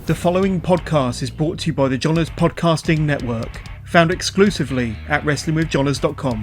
The following podcast is brought to you by the Johners Podcasting Network, found exclusively at WrestlingWithJohners.com.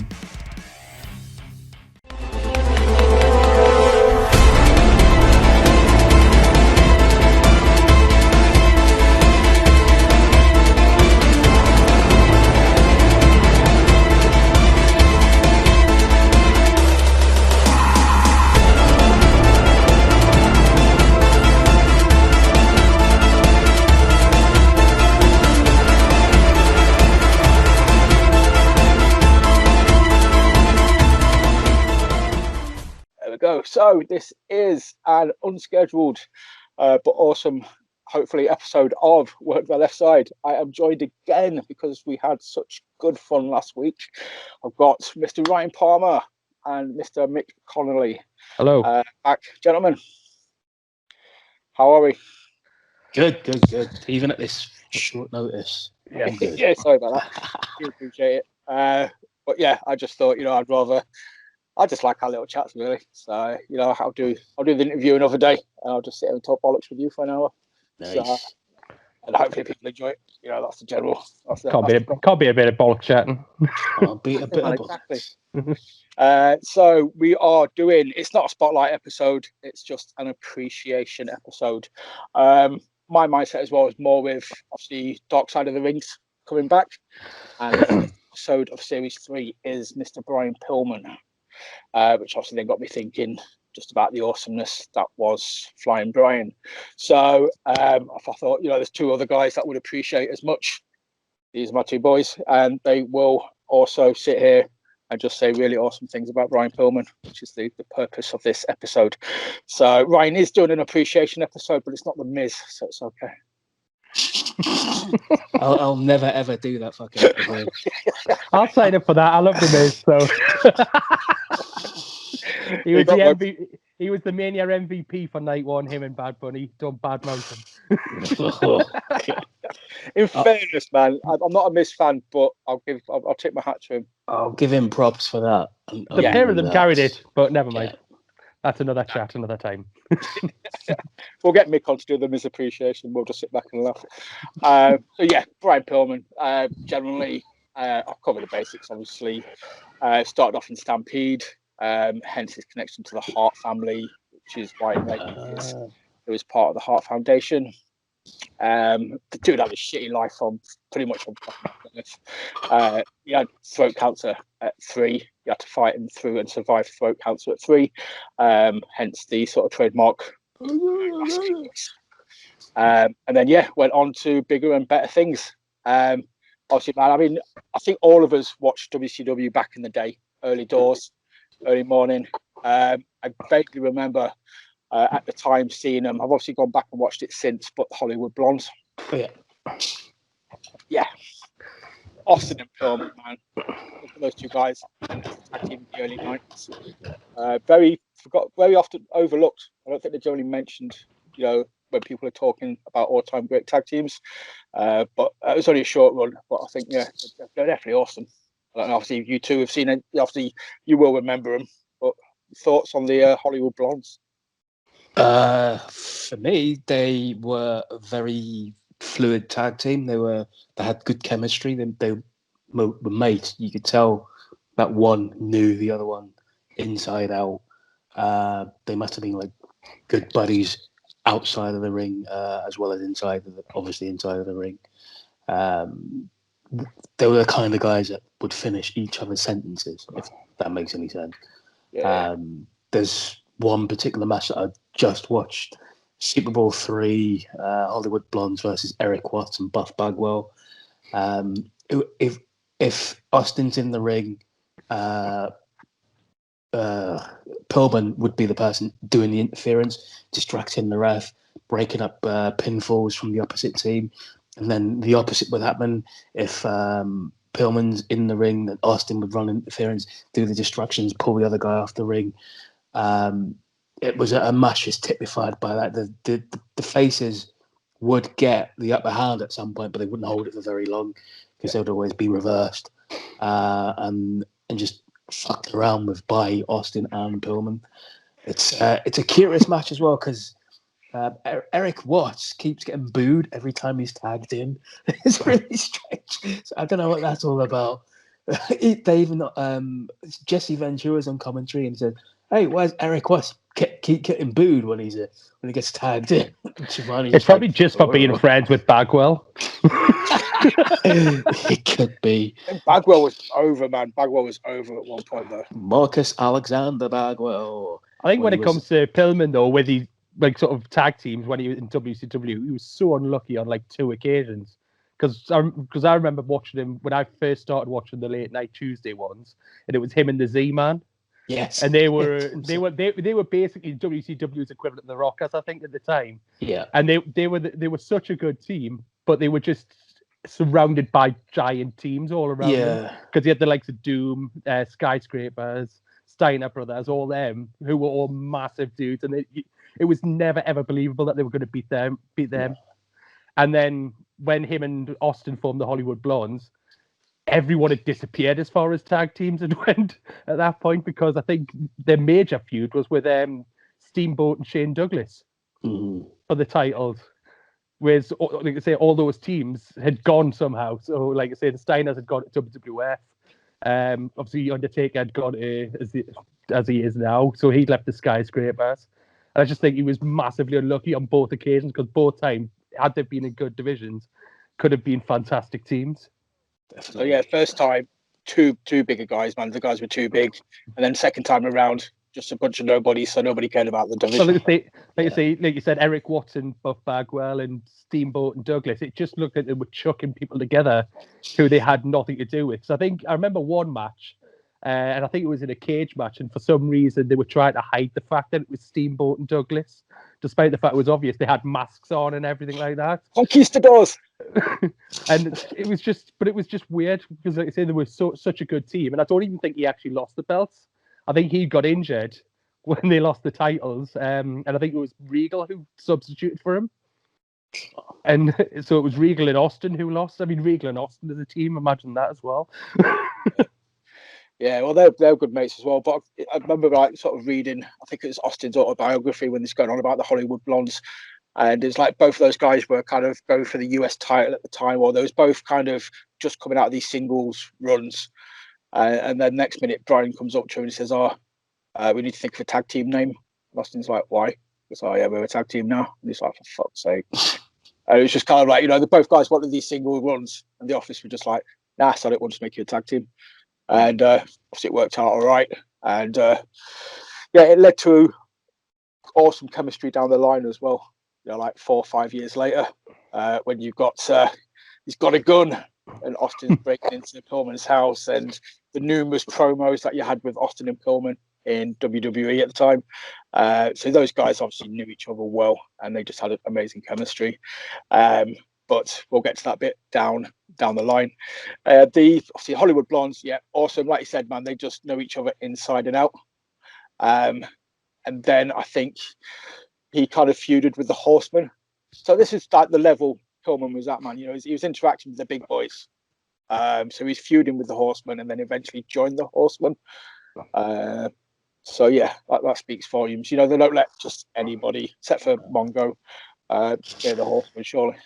So this is an unscheduled but awesome, hopefully, episode of Work the Left Side. I am joined again because we had such good fun last week. I've got Mr. Ryan Palmer and Mr. Mick Connolly. Hello. Back. Gentlemen, how are we? Good. Even at this short notice. Yeah, sorry about that. I appreciate it. But yeah, I just thought, I just like our little chats, really. So, I'll do the interview another day, and I'll just sit and talk bollocks with you for an hour. Nice. So, and hopefully people enjoy it. That's the general. Can't be a bit of bollock chatting. I'll be a bit of exactly. So we are doing. It's not a spotlight episode. It's just an appreciation episode. My mindset as well is more with obviously Dark Side of the Rings coming back, and the episode of Series 3 is Mr. Brian Pillman. Which obviously then got me thinking just about the awesomeness that was Flying Brian. So I thought, there's two other guys that would appreciate as much. These are my two boys, and they will also sit here and just say really awesome things about Brian Pillman, which is the purpose of this episode. So Ryan is doing an appreciation episode, but it's not the Miz, so it's okay. I'll never ever do that fucking episode. I'll sign up for that. I love the Miz. So he was the MVP. He was the Mania MVP for night one. Him and Bad Bunny don't badmouth him. In fairness, man, I'm not a Miz fan, but I'll take my hat to him. I'll give him props for that. The pair of them carried it, but never mind. Yeah. That's another chat, another time. We'll get Mick on to do the Miz appreciation. We'll just sit back and laugh. So yeah, Brian Pillman. Generally, I've covered the basics. Obviously, started off in Stampede, hence his connection to the Hart family, which is why he was part of the Hart Foundation. The dude had a shitty life pretty much on he had throat cancer at 3. You had to fight him through and survive throat cancer at 3. Hence the sort of trademark. And then went on to bigger and better things. Obviously, man, I mean, I think all of us watched WCW back in the day, early doors, early morning. I vaguely remember at the time seeing them. I've obviously gone back and watched it since, but Hollywood Blondes. Yeah. Austin and Pillman, man. Look at those two guys. In the early 90s. Very often overlooked. I don't think they're generally mentioned, when people are talking about all-time great tag teams. But it was only a short run. But I think, they're definitely awesome. And obviously, you two have seen it. Obviously, you will remember them. But thoughts on the Hollywood Blondes? For me, they were a very fluid tag team. They had good chemistry. They were mates. You could tell that one knew the other one inside out. They must have been like good buddies outside of the ring as well as inside of the ring. They were the kind of guys that would finish each other's sentences, if that makes any sense. Yeah. There's one particular match that I just watched, Super Bowl 3, Hollywood Blondes versus Eric Watts and Buff Bagwell. If Austin's in the ring, Pillman would be the person doing the interference, distracting the ref, breaking up pinfalls from the opposite team. And then the opposite would happen if Pillman's in the ring, then Austin would run interference, do the distractions, pull the other guy off the ring. It was a match just typified by that. The faces would get the upper hand at some point, but they wouldn't hold it for very long because they would always be reversed and just fucked around with by Austin and Pillman. It's a curious match as well because Eric Watts keeps getting booed every time he's tagged in. It's really strange. So I don't know what that's all about. They even Jesse Ventura's on commentary and said, "Hey, where's Eric Watts? Keep getting booed when he gets tagged in." It's probably just for being friends with Bagwell. It could be. Bagwell was over, man. Bagwell was over at one point, though. Marcus Alexander Bagwell. I think when it comes to Pillman, though, with his like sort of tag teams when he was in WCW, he was so unlucky on like 2 occasions. Because I remember watching him when I first started watching the late night Tuesday ones, and it was him and the Z-Man. Yes, and they were basically WCW's equivalent of the Rockers, I think, at the time. Yeah, and they were such a good team, but they were just surrounded by giant teams all around them. Because you had the likes of Doom, Skyscrapers, Steiner Brothers, all them who were all massive dudes, and it was never ever believable that they were going to beat them. Yeah. And then when him and Austin formed the Hollywood Blondes, everyone had disappeared as far as tag teams had went at that point, because I think their major feud was with Steamboat and Shane Douglas for the titles. Whereas, like I say, all those teams had gone somehow. So, like I say, the Steiners had gone to WWF. Obviously, Undertaker had gone as he is now. So he left the Skyscrapers. And I just think he was massively unlucky on both occasions, because both times, had they been in good divisions, could have been fantastic teams. So yeah, first time, too bigger guys, man. The guys were too big, and then second time around, just a bunch of nobodies, so nobody cared about the division. So like you said, Eric Watson, Buff Bagwell, and Steamboat and Douglas. It just looked like they were chucking people together who they had nothing to do with. So I remember one match, and I think it was in a cage match, and for some reason they were trying to hide the fact that it was Steamboat and Douglas, despite the fact it was obvious they had masks on and everything like that. Conquistadors. And it was just weird, because like I say, they were such a good team, and I don't even think he actually lost the belts. I think he got injured when they lost the titles, and I think it was Regal who substituted for him. And so it was Regal and Austin who lost. I mean, Regal and Austin as a team, imagine that as well. Yeah, well, they're good mates as well. But I remember like sort of reading, I think it was Austin's autobiography when this going on about the Hollywood Blondes. And it's like both of those guys were kind of going for the US title at the time, or they was both kind of just coming out of these singles runs. And then next minute, Brian comes up to him and he says, we need to think of a tag team name. And Austin's like, why? He goes, yeah, we're a tag team now. And he's like, for fuck's sake. And it was just kind of like, the both guys wanted these single runs, and the office were just like, nah, so I don't want to make you a tag team. And obviously it worked out all right. And it led to awesome chemistry down the line as well. Like 4 or 5 years later, when you've got he's got a gun, and Austin's breaking into Pillman's house, and the numerous promos that you had with Austin and Pillman in WWE at the time. So those guys obviously knew each other well, and they just had amazing chemistry. But we'll get to that bit down the line. Obviously Hollywood Blondes, yeah, awesome. Like you said, man, they just know each other inside and out. And then I think he kind of feuded with the Horsemen. So this is like the level Pillman was at, man. He was interacting with the big boys. So he's feuding with the Horsemen, and then eventually joined the Horsemen. So yeah, that speaks volumes. They don't let just anybody, except for Mongo, they're the Horsemen, surely.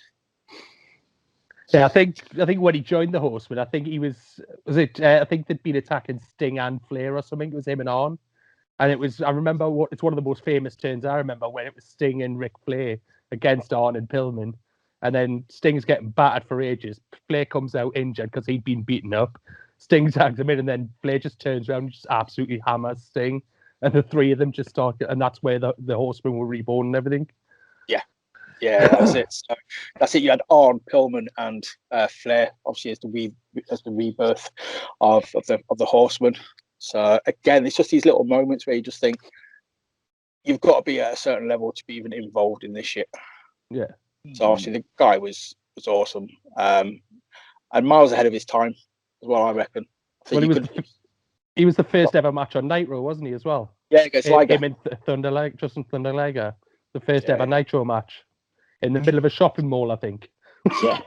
Yeah, I think when he joined the Horsemen, I think he was it? I think they'd been attacking Sting and Flair or something. It was him and Arn. And I remember it's one of the most famous turns I remember, when it was Sting and Ric Flair against Arn and Pillman. And then Sting's getting battered for ages. Flair comes out injured because he'd been beaten up. Sting tags him in, and then Flair just turns around and just absolutely hammers Sting. And the three of them just start, and that's where the Horsemen were reborn and everything. Yeah, that was it. So that's it. You had Arn, Pillman, and Flair, obviously as the rebirth of the Horsemen. So again, it's just these little moments where you just think you've got to be at a certain level to be even involved in this shit. Yeah. So obviously the guy was awesome, and miles ahead of his time as well, I reckon. He was the first ever match on Nitro, wasn't he, as well? Yeah, against Liger. Him and Justin Thunder Liger, the first ever Nitro match in the middle of a shopping mall, I think. Yeah.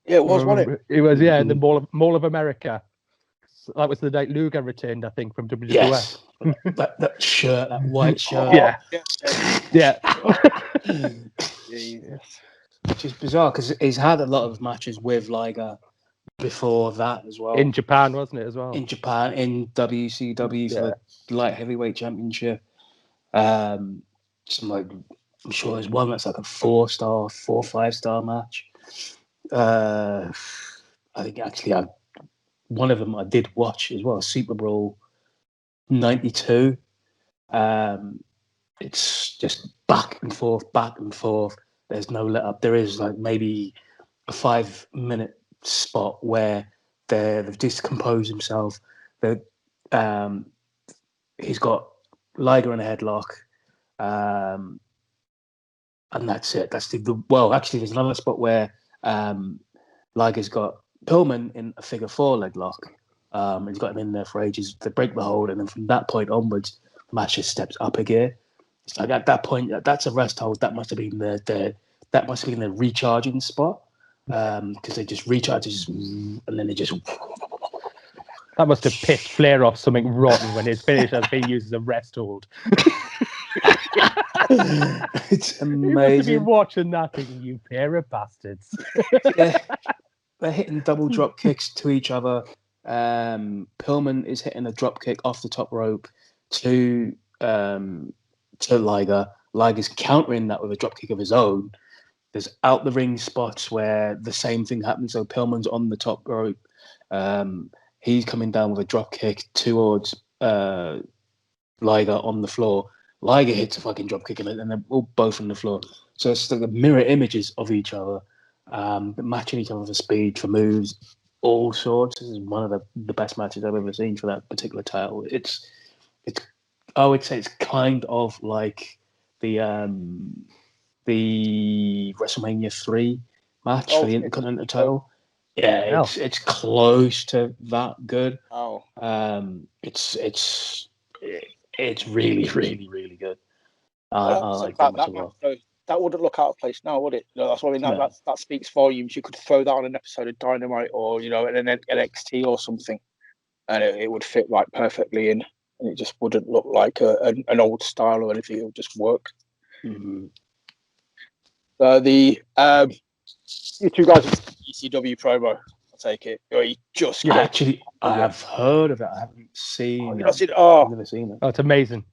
Yeah, it was, wasn't it? It was, yeah, in the Mall of America. the night Luger returned, I think, from WWF. Yes. that shirt, that white shirt. Yeah. Yeah. Jesus. Which is bizarre because he's had a lot of matches with Liger before that as well. In Japan, wasn't it, as well? In Japan, in WCW for the light heavyweight championship. I'm sure there's one that's like a 4-star, 5-star match. I think actually one of them I did watch as well, Super Bowl 92. It's just back and forth. There's no let up. There is like maybe a 5-minute spot where they've just composed himself. He's got Liger in a headlock, and that's it. That's actually, there's another spot where Liger's got Pillman in a figure 4 leg lock. He's got him in there for ages. They break the hold, and then from that point onwards, the match just steps up a gear. It's like at that point, that's a rest hold. That must have been the recharging spot, because they just recharge, and then they just. That must have pissed Flair off something rotten when his finish has been used as a rest hold. It's amazing. You must have been watching that thinking, you pair of bastards. Yeah. They're hitting double drop kicks to each other. Pillman is hitting a drop kick off the top rope to Liger. Liger's countering that with a drop kick of his own. There's out the ring spots where the same thing happens. So Pillman's on the top rope. He's coming down with a drop kick towards Liger on the floor. Liger hits a fucking drop kick and they're all both on the floor. So it's like the mirror images of each other, matching each other for speed, for moves, all sorts. This is one of the best matches I've ever seen for that particular title. It's I would say it's kind of like the WrestleMania 3 match for the Intercontinental title. Yeah, it's close to that good. Oh, it's really, really, really good. I like that that as well. That wouldn't look out of place now, would it? No, that's what I mean. That speaks volumes. You could throw that on an episode of Dynamite or in an NXT or something, and it would fit like perfectly in, and it just wouldn't look like an old style or anything. It would just work. Mm-hmm. You two guys ECW promo, I take it. You just actually, I have heard of it. I haven't seen it. I've never seen it. Oh, it's amazing.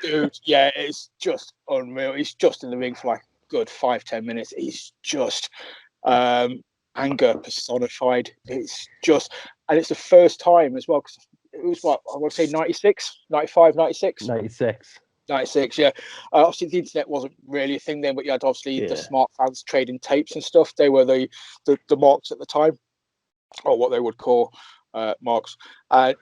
Dude, yeah, it's just unreal. He's just in the ring for like a good 5-10 minutes. He's just anger personified. It's just, and it's the first time as well, because it was what I want to say 96, 95, 96. 96, yeah. Obviously, the internet wasn't really a thing then, but you had obviously the smart fans trading tapes and stuff. They were the marks at the time, or what they would call marks. And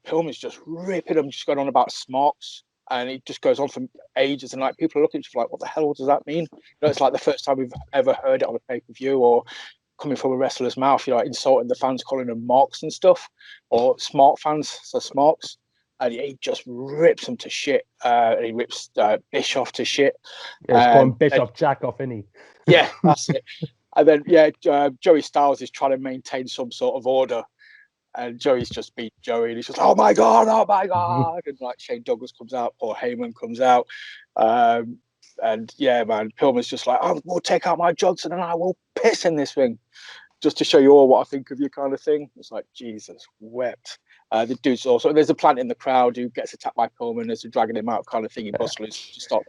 Pillman's just ripping them, just going on about smarts, and he just goes on for ages. And like people are looking like, what the hell does that mean? It's like the first time we've ever heard it on a pay-per-view or coming from a wrestler's mouth. You're like insulting the fans, calling them marks and stuff, or smart fans, so smarks. And he just rips them to shit. And he rips Bischoff to shit. Yeah, he's calling Bischoff jack off, isn't he? Yeah, that's it. And then, Joey Styles is trying to maintain some sort of order. And Joey's just beat Joey. And he's just, oh, my God. And like Shane Douglas comes out, Paul Heyman comes out. And yeah, man, Pillman's just like, we'll take out my Johnson and I will piss in this ring. Just to show you all what I think of you kind of thing. It's like, Jesus wept. The dude's also, there's a plant in the crowd who gets attacked by Pillman as they're dragging him out kind of thing. He bustles to stop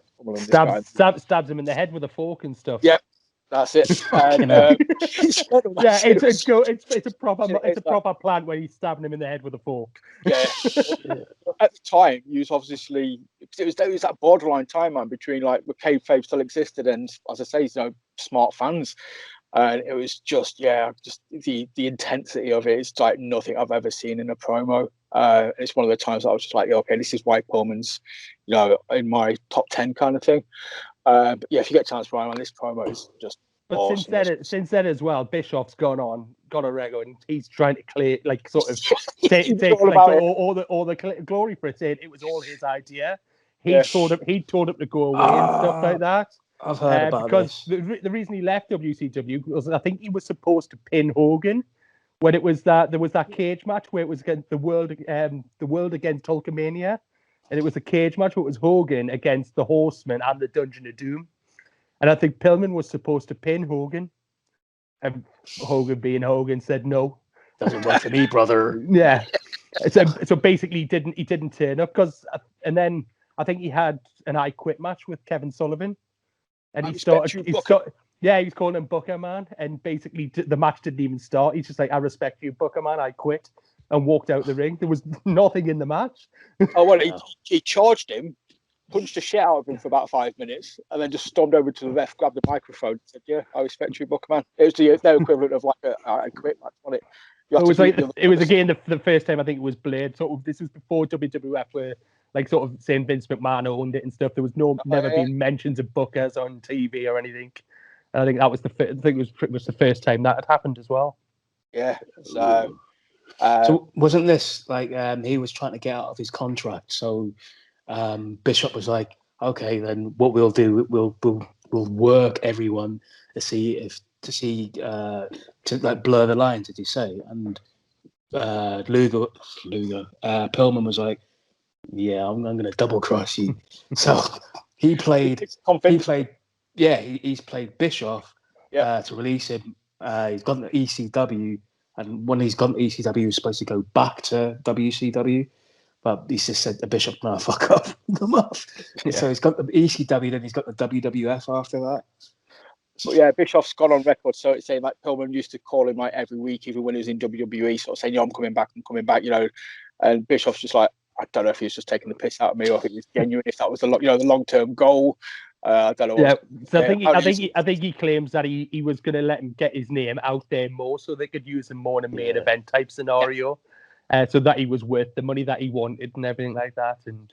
stabs him in the head with a fork and stuff. Yep, that's it. And, it's a proper plant where he's stabbing him in the head with a fork. Yeah. At the time, he was obviously, it was that borderline time, man, between like the kayfabe still existed and, as I say, smart fans. And it was just the intensity of it is like nothing I've ever seen in a promo. It's one of the times I was just like, okay, this is why Pillman's, in my top 10 kind of thing. But yeah, if you get a chance, Brian, this promo is just. But awesome. since then as well, Bischoff's gone a rego, and he's trying to clear, like, sort of take all the glory for it. Saying it was all his idea. He told him to go away and stuff like that. I've heard about because this. the reason he left WCW was I think he was supposed to pin Hogan when it was there was that cage match where it was against the world against Hulkamania, and it was a cage match where it was Hogan against the Horsemen and the Dungeon of Doom, and I think Pillman was supposed to pin Hogan, and Hogan, being Hogan, said no. Doesn't work for me, brother. Yeah. So basically, he didn't turn up and then I think he had an I Quit match with Kevin Sullivan, and he was calling him Booker Man, and basically the match didn't even start. He's just like, I respect you, Booker Man, I quit, and walked out the ring. There was nothing in the match. Oh well, he charged him, punched the shit out of him for about 5 minutes, and then just stormed over to the ref, grabbed the microphone, and said, "Yeah, I respect you, Booker Man." It was their equivalent of like I quit match, wasn't it? It was again the first time I think it was Blade. Sort of, this was before WWF were like sort of saying Vince McMahon owned it and stuff. There was never been mentions of Bookers on TV or anything. And I think that was it was pretty much the first time that had happened as well. Yeah. So wasn't this like he was trying to get out of his contract? So Bishop was like, okay, then what we'll do, we'll work everyone to like blur the lines, did you say? And Luger, Pillman was like, yeah, I'm going to double cross you. So he's played Bischoff to release him. He's gone to ECW, and when he's gone to ECW, he was supposed to go back to WCW. But he just said to Bishop, no, fuck off. Come off. Yeah. So he's got the ECW, then he's got the WWF after that. But yeah, Bischoff's gone on record, so it's saying like Pillman used to call him like every week, even when he was in WWE, sort of saying, I'm coming back, you know. And Bischoff's just like, I don't know if he was just taking the piss out of me or if it was genuine, if that was the long-term goal. I don't know. Yeah, so I think he claims that he was going to let him get his name out there more, so they could use him more in a main event type scenario, so that he was worth the money that he wanted and everything like that. And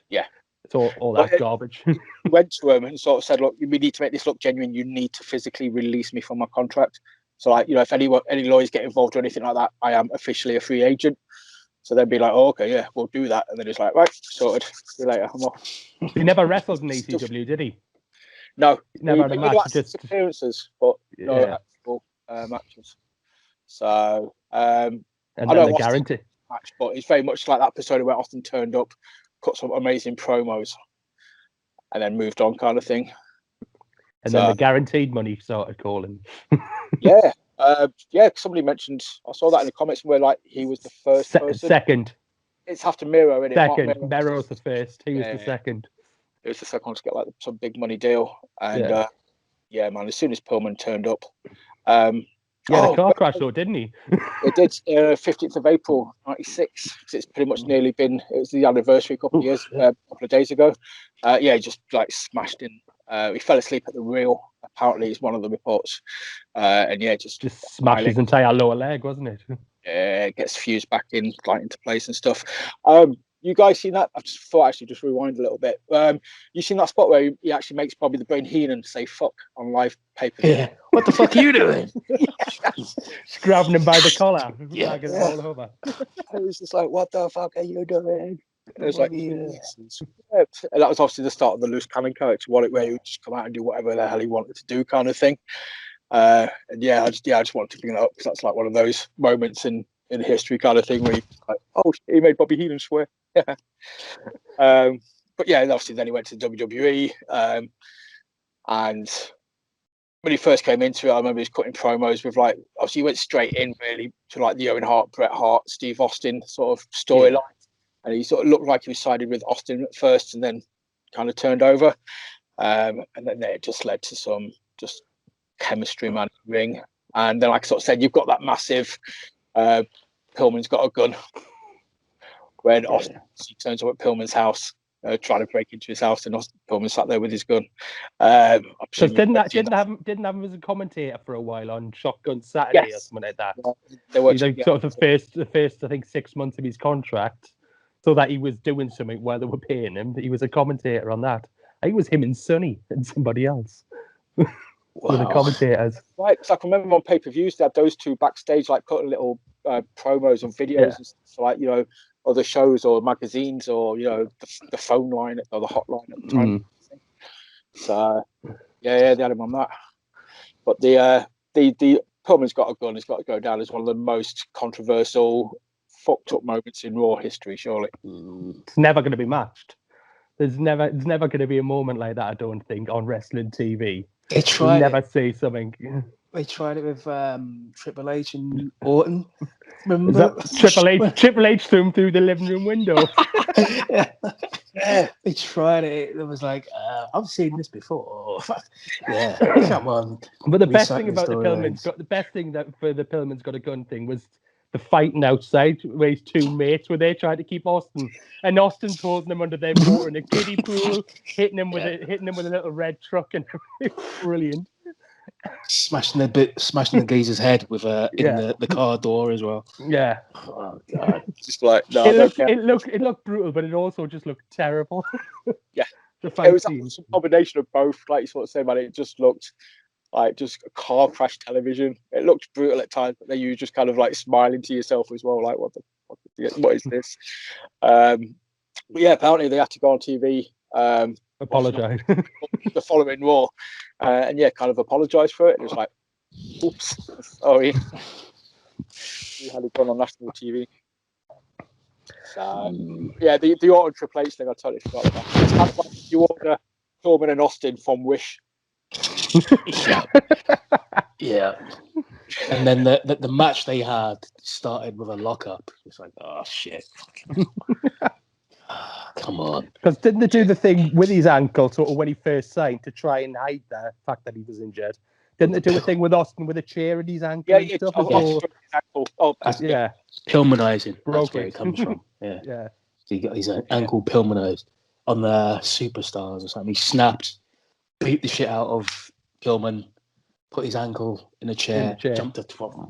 it's all that garbage. He went to him and sort of said, look, we need to make this look genuine. You need to physically release me from my contract. So, like, you know, if any lawyers get involved or anything like that, I am officially a free agent. So they'd be like, oh, okay, yeah, we'll do that. And then it's like, right, sorted. See you later. I'm off. He never wrestled in ECW, did he? No. He never had a match. Just appearances, but no actual matches. So, and then the guarantee match, but it's very much like that persona where Austin turned up, cut some amazing promos, and then moved on, kind of thing. And then the guaranteed money started calling. Somebody mentioned, I saw that in the comments where like he was the first person. Second. It's after Miro, isn't it? Second. Miro's the first. He was the second. It was the second one to get like some big money deal. And man, as soon as Pillman turned up, the car crash though, didn't he? It did. 15th of April, 96. Because it's pretty much nearly been. It was the anniversary a couple of years, a couple of days ago. He just like smashed in. He fell asleep at the wheel. Apparently, is one of the reports. And just smashed his entire lower leg, wasn't it? Yeah, it gets fused back in, like into place and stuff. You guys seen that? I just thought actually just rewind a little bit. You seen that spot where he actually makes Bobby the Brain Heenan say "fuck" on live paper? Yeah. What the fuck are you doing? Just grabbing him by the collar, dragging him all over. I was just like, "What the fuck are you doing?" And it was like, and that was obviously the start of the loose cannon character, where he would just come out and do whatever the hell he wanted to do, kind of thing. I just wanted to bring that up because that's like one of those moments in history, kind of thing, where you like, oh, he made Bobby Heenan swear. But obviously then he went to WWE, and when he first came into it, I remember he was cutting promos with like, obviously he went straight in really to like the Owen Hart, Bret Hart, Steve Austin sort of storyline. And he sort of looked like he was sided with Austin at first and then kind of turned over. And then it just led to some just chemistry, man, ring. And then, like I sort of said, you've got that massive Pillman's got a gun. When Austin turns up at Pillman's house, trying to break into his house, and Pillman sat there with his gun. So didn't have him as a commentator for a while on Shotgun Saturday or something like that? He's like sort of the first I think 6 months of his contract. So that he was doing something while they were paying him. He was a commentator on that. I think it was him and Sonny and somebody else. Were the commentators. Right, because I can remember on pay-per-views they had those two backstage, like cutting little promos and videos, and stuff, like, you know, other shows or magazines or, you know, the phone line or the hotline at the time. So they had him on that. But the Pillman's got a gun. It's got to go down as one of the most controversial, fucked up moments in Raw history. Surely, it's never going to be matched. There's never going to be a moment like that. I don't think on wrestling TV. You'll never see something. They tried it with Triple H and Orton. Remember? Triple H threw him through the living room window. Yeah, they tried it. It was like, I've seen this before. Yeah, come on. But the best thing about the Pillman's got a gun thing was the fighting outside where his two mates were there trying to keep Austin, and Austin's holding him under their water in a kiddie pool, hitting him with a little red truck, and brilliant. Smashing the geezer's head with in the car door as well. Yeah. Oh god. Just like no, it looked brutal, but it also just looked terrible. Yeah. It was a combination of both, like you sort of said, man. It just looked like just a car crash television. It looked brutal at times, but then you just kind of like smiling to yourself as well, like what is this? But yeah, apparently they had to go on TV. Apologise. The following Raw, and yeah, kind of apologise for it. It was like, oops, sorry. We had it gone on national TV. So yeah, the Orton Triple H thing, I totally forgot about. It's kind of like you order Pillman and Austin from Wish. Yeah. And then the match they had started with a lockup. It's like, oh shit. Come on. Because didn't they do the thing with his ankle sort of when he first signed to try and hide the fact that he was injured? Didn't they do a thing with Austin with a chair in his ankle and stuff? Yeah. Pillmanizing. That's where it comes from. Yeah. Yeah. So he got his ankle Pillmanized on the Superstars or something. He snapped, beat the shit out of Pillman, put his ankle in a chair, jumped up to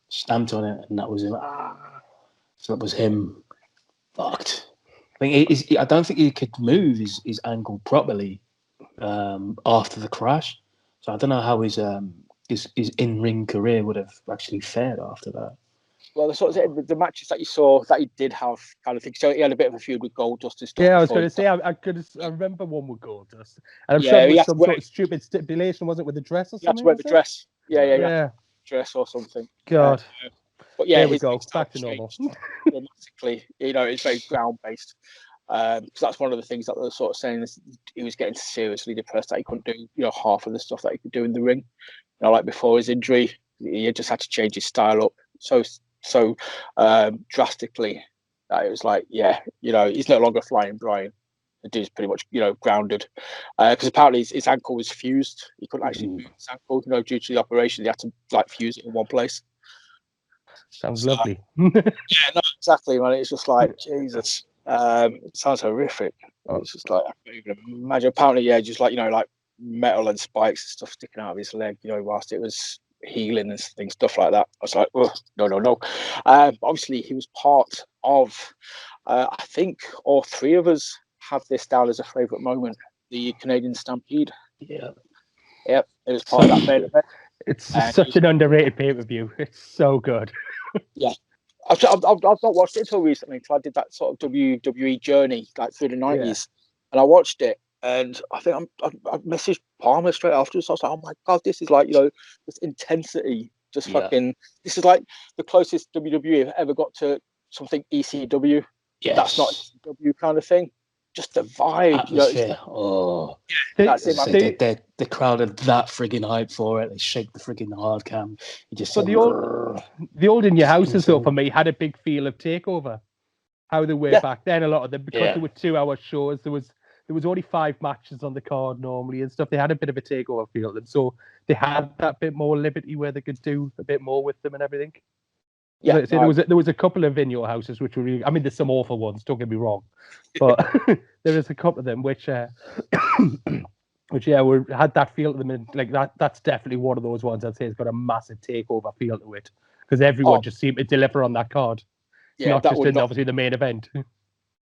stamped on it, and that was him. So that was him fucked. I don't think he could move his ankle properly after the crash. So I don't know how his in-ring career would have actually fared after that. Well, the matches that you saw that he did have kind of thing. So he had a bit of a feud with Goldust and stuff. Yeah, I was going to say I remember one with Goldust, and I'm sure it was some sort of stupid stipulation, wasn't it, with the dress or something? You had to wear the dress. Yeah. Dress or something. God. But yeah, there we go. Back to normal. Dramatically, it's very ground based. Because that's one of the things that they were sort of saying is he was getting seriously depressed that he couldn't do half of the stuff that he could do in the ring. Like before his injury, he just had to change his style up so drastically that it was like, he's no longer flying Brian. The dude's pretty much grounded because apparently his ankle was fused. He couldn't actually move his ankle, due to the operation. He had to fuse it in one place. Sounds lovely. Yeah, no, exactly, man. It's just like Jesus. It sounds horrific. It's just like I can't even imagine. Apparently, just like metal and spikes and stuff sticking out of his leg. Whilst it was healing and stuff like that. I was like, oh, no. Obviously, he was part of. I think all three of us have this down as a favourite moment. The Canadian Stampede. Yeah. Yep, it was part of that main event. It's such an underrated pay-per-view. It's so good. Yeah. I've not watched it until recently because I did that sort of WWE journey through the 90s, and I watched it, and I think I messaged Palmer straight afterwards. So I was like, oh my god, this is this intensity, just fucking. This is like the closest WWE have ever got to something ECW. Yes. That's not ECW kind of thing. Just the vibe. Atmosphere. That's it, man. The crowd are that frigging hype for it. They shake the frigging hard cam. You just the old In Your Houses though for me had a big feel of takeover. How they were back then, a lot of them because there were 2-hour shows. There was only 5 matches on the card normally and stuff. They had a bit of a takeover feel to them, so they had that bit more liberty where they could do a bit more with them and everything. Yeah, there was a couple of In Your Houses which were really. I mean, there's some awful ones. Don't get me wrong, but there is a couple of them which had that feel to them, and that's definitely one of those ones I'd say has got a massive takeover feel to it because everyone just seemed to deliver on that card. Yeah, not just in obviously the main event.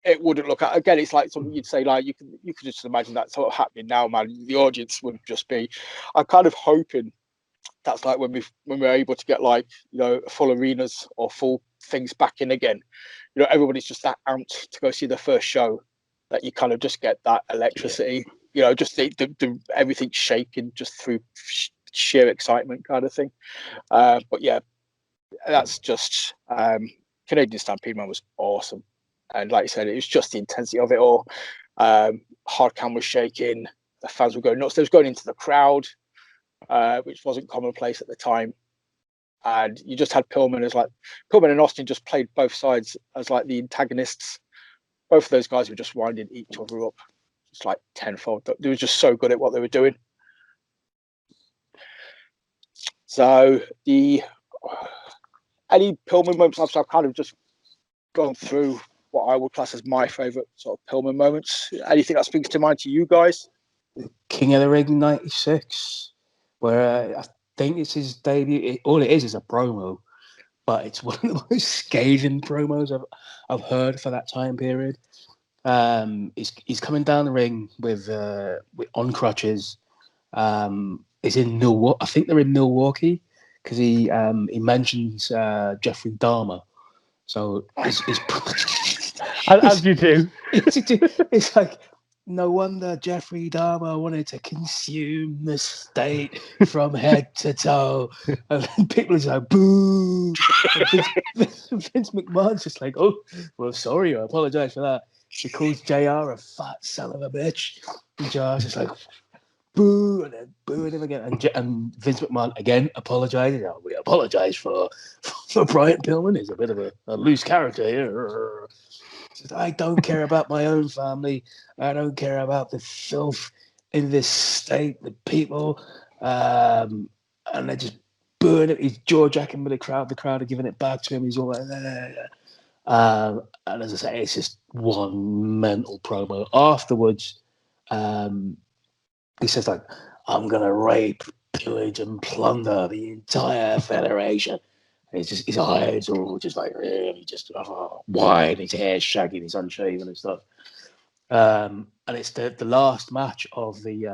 It wouldn't look again. It's like something you'd say you could just imagine that sort of happening now, man. The audience would just be. I'm kind of hoping. That's like when we're able to get full arenas or full things back in again. Everybody's just that amped to go see the first show that you kind of just get that electricity. Just the everything shaking just through sheer excitement kind of thing. But yeah, that's just Canadian Stampede, man, was awesome. And like you said, it was just the intensity of it all. Hardcam was shaking, the fans were going nuts. They was going into the crowd, which wasn't commonplace at the time. And you just had Pillman and Austin just played both sides as like the antagonists. Both of those guys were just winding each other up, just like tenfold. They were just so good at what they were doing. So any Pillman moments, I've kind of just gone through what I would class as my favourite sort of Pillman moments. Anything that springs to mind to you guys? King of the Ring '96, where I think it's his debut. All it is a promo, but it's one of the most scathing promos I've heard for that time period. He's coming down the ring with on crutches. He's in Milwaukee. I think they're in Milwaukee because he mentions Jeffrey Dahmer. So it's as you do. It's like, no wonder Jeffrey Dahmer wanted to consume the state from head to toe. And people are just like, boo. Vince McMahon's just like, oh, well, sorry, I apologize for that. He calls JR a fat son of a bitch. And JR's just like, boo, and then booing him again. And Vince McMahon again apologizes. Oh, we apologize for Brian Pillman. He's a bit of a loose character here. Says, I don't care about my own family. I don't care about the filth in this state, the people. And they're just booing it. He's jaw-jacking with the crowd. The crowd are giving it back to him. He's all like, and as I say, it's just one mental promo. Afterwards, he says, like, I'm going to rape, pillage, and plunder the entire Federation. And it's just, his eyes are all just like really just wide, his hair's shaggy, he's unshaven and stuff. And it's the last match of the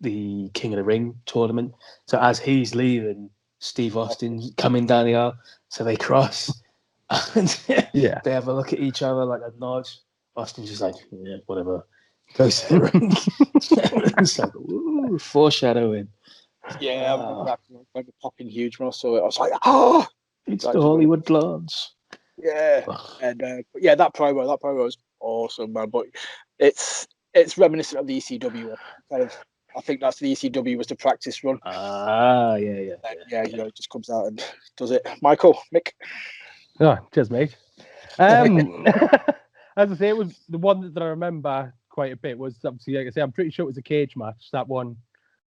King of the Ring tournament. So as he's leaving, Steve Austin's coming down the aisle. So they cross. And they have a look at each other, like a nod. Austin's just like, yeah, whatever. Goes to the ring. It's like, ooh, foreshadowing. Yeah, I remember popping huge when I saw it. I was like, oh! It's the Hollywood glance. Yeah. And but yeah, that promo was awesome, man. But it's reminiscent of the ECW one. Kind of, I think that's the ECW was the practice run. Yeah. You know, it just comes out and does it. Michael, Mick. Oh, cheers, mate. As I say, it was the one that I remember quite a bit was obviously, like I say, I'm pretty sure it was a cage match. That one,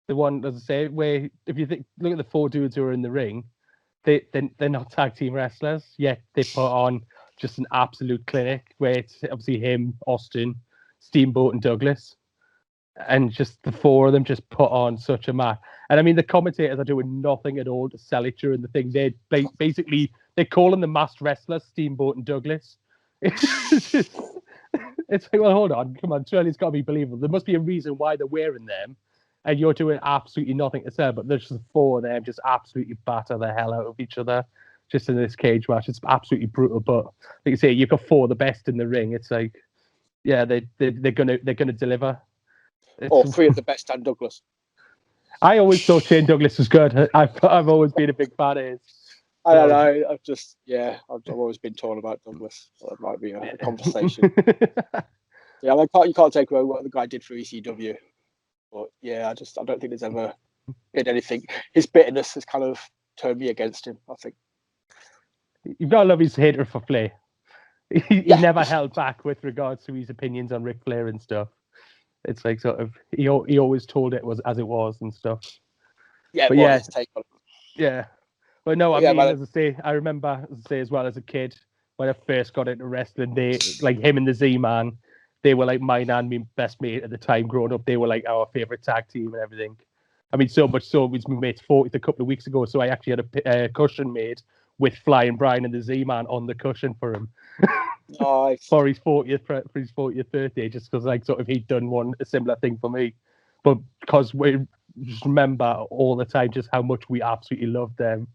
the one, as I say, where if you look at the four dudes who are in the ring, they're not tag team wrestlers, yet they put on just an absolute clinic where it's obviously him, Austin, Steamboat, and Douglas, and just the four of them just put on such a match. And I mean, the commentators are doing nothing at all to sell it during the thing. They're calling the masked wrestlers Steamboat and Douglas. It's like, well, hold on, come on, surely it's got to be believable. There must be a reason why they're wearing them, and you're doing absolutely nothing to sell. But there's just the four of them just absolutely batter the hell out of each other, just in this cage match. It's absolutely brutal. But like you say, you've got four of the best in the ring. It's like, yeah, they're gonna deliver. Or three of the best, and Douglas. I always thought Shane Douglas was good. I've always been a big fan of his. I don't know. I've always been torn about Douglas. So that might be a conversation. Yeah, you can't take away what the guy did for ECW. But yeah, I don't think there's ever been anything. His bitterness has kind of turned me against him, I think. You've got to love his hater for Flair. He never held back with regards to his opinions on Ric Flair and stuff. It's like sort of he always told it was as it was and stuff. Yeah, but his take on it. Yeah. But no, as I say, I remember, as well as a kid, when I first got into wrestling, they, like him and the Z-Man, they were like mine and my best mate at the time growing up. They were like our favourite tag team and everything. I mean, so much so, it was my mate's 40th a couple of weeks ago, so I actually had a cushion made with Flying Brian and the Z-Man on the cushion for him. Nice. for his 40th birthday, just because like sort of he'd done a similar thing for me. But because we just remember all the time just how much we absolutely loved them,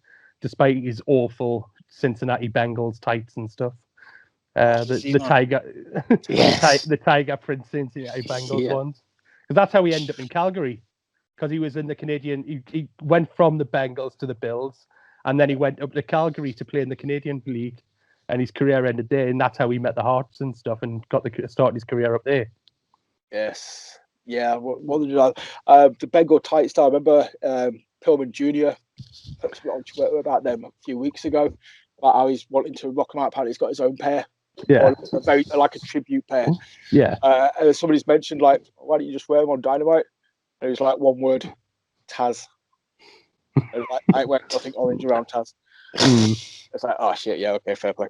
despite his awful Cincinnati Bengals tights and stuff. The Tiger, the Tiger Prince Cincinnati Bengals ones, because that's how we end up in Calgary. because he was in the Canadian. He went from the Bengals to the Bills, and then he went up to Calgary to play in the Canadian League, and his career ended there. And that's how he met the Hearts and stuff, and got started his career up there. Yes, yeah. What did the Bengal Titans? I remember Pillman Jr. put me on Twitter about them a few weeks ago, about how he's wanting to rock them out. Apparently, he's got his own pair. Yeah, or like a tribute pair. Yeah. And somebody's mentioned, like, why don't you just wear them on Dynamite? And it was like one word, Taz. And like, I ain't wearing nothing orange around Taz. It's like, oh shit, yeah, okay, fair play.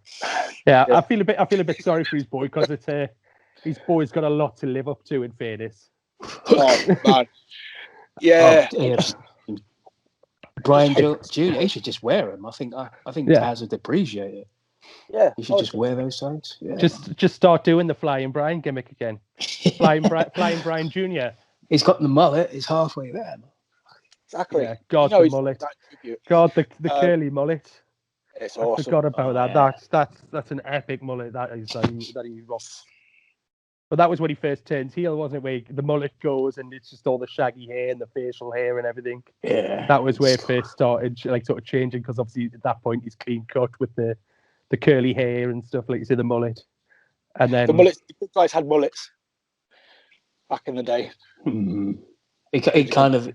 Yeah, I feel a bit sorry for his boy, because his boy's got a lot to live up to, in fairness. Oh man, yeah. Brian Jr. He should just wear them. I think Taz would appreciate it. Yeah, you should just wear those signs. Yeah. Just start doing the Flying Brian gimmick again. Flying Brian Jr. He's got the mullet. He's halfway there. Exactly. Yeah, God, the mullet. God, the curly mullet. It's awesome. I forgot about that. Yeah. That's an epic mullet that he rocks. But that was when he first turned heel, wasn't it? Where the mullet goes and it's just all the shaggy hair and the facial hair and everything. Yeah. That was where it first started, like, sort of changing, because obviously at that point he's clean cut with the curly hair and stuff, like you say, the mullet. And then the good guys had mullets back in the day. Mm-hmm. It kind of,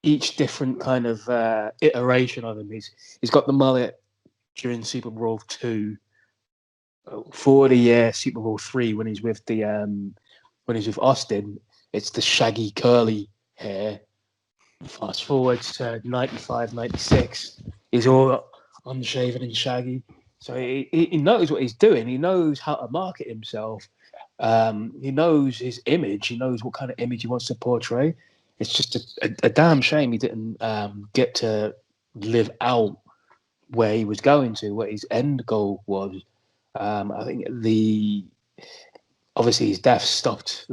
each different kind of iteration of him. He's got the mullet during Super Bowl 2. For the Super Bowl 3, when he's with Austin, it's the shaggy curly hair. Fast forward to 95, 96, he's all unshaven and shaggy. So he knows what he's doing. He knows how to market himself. He knows his image. He knows what kind of image he wants to portray. It's just a damn shame he didn't get to live out where he was going to, what his end goal was. I think obviously his death stopped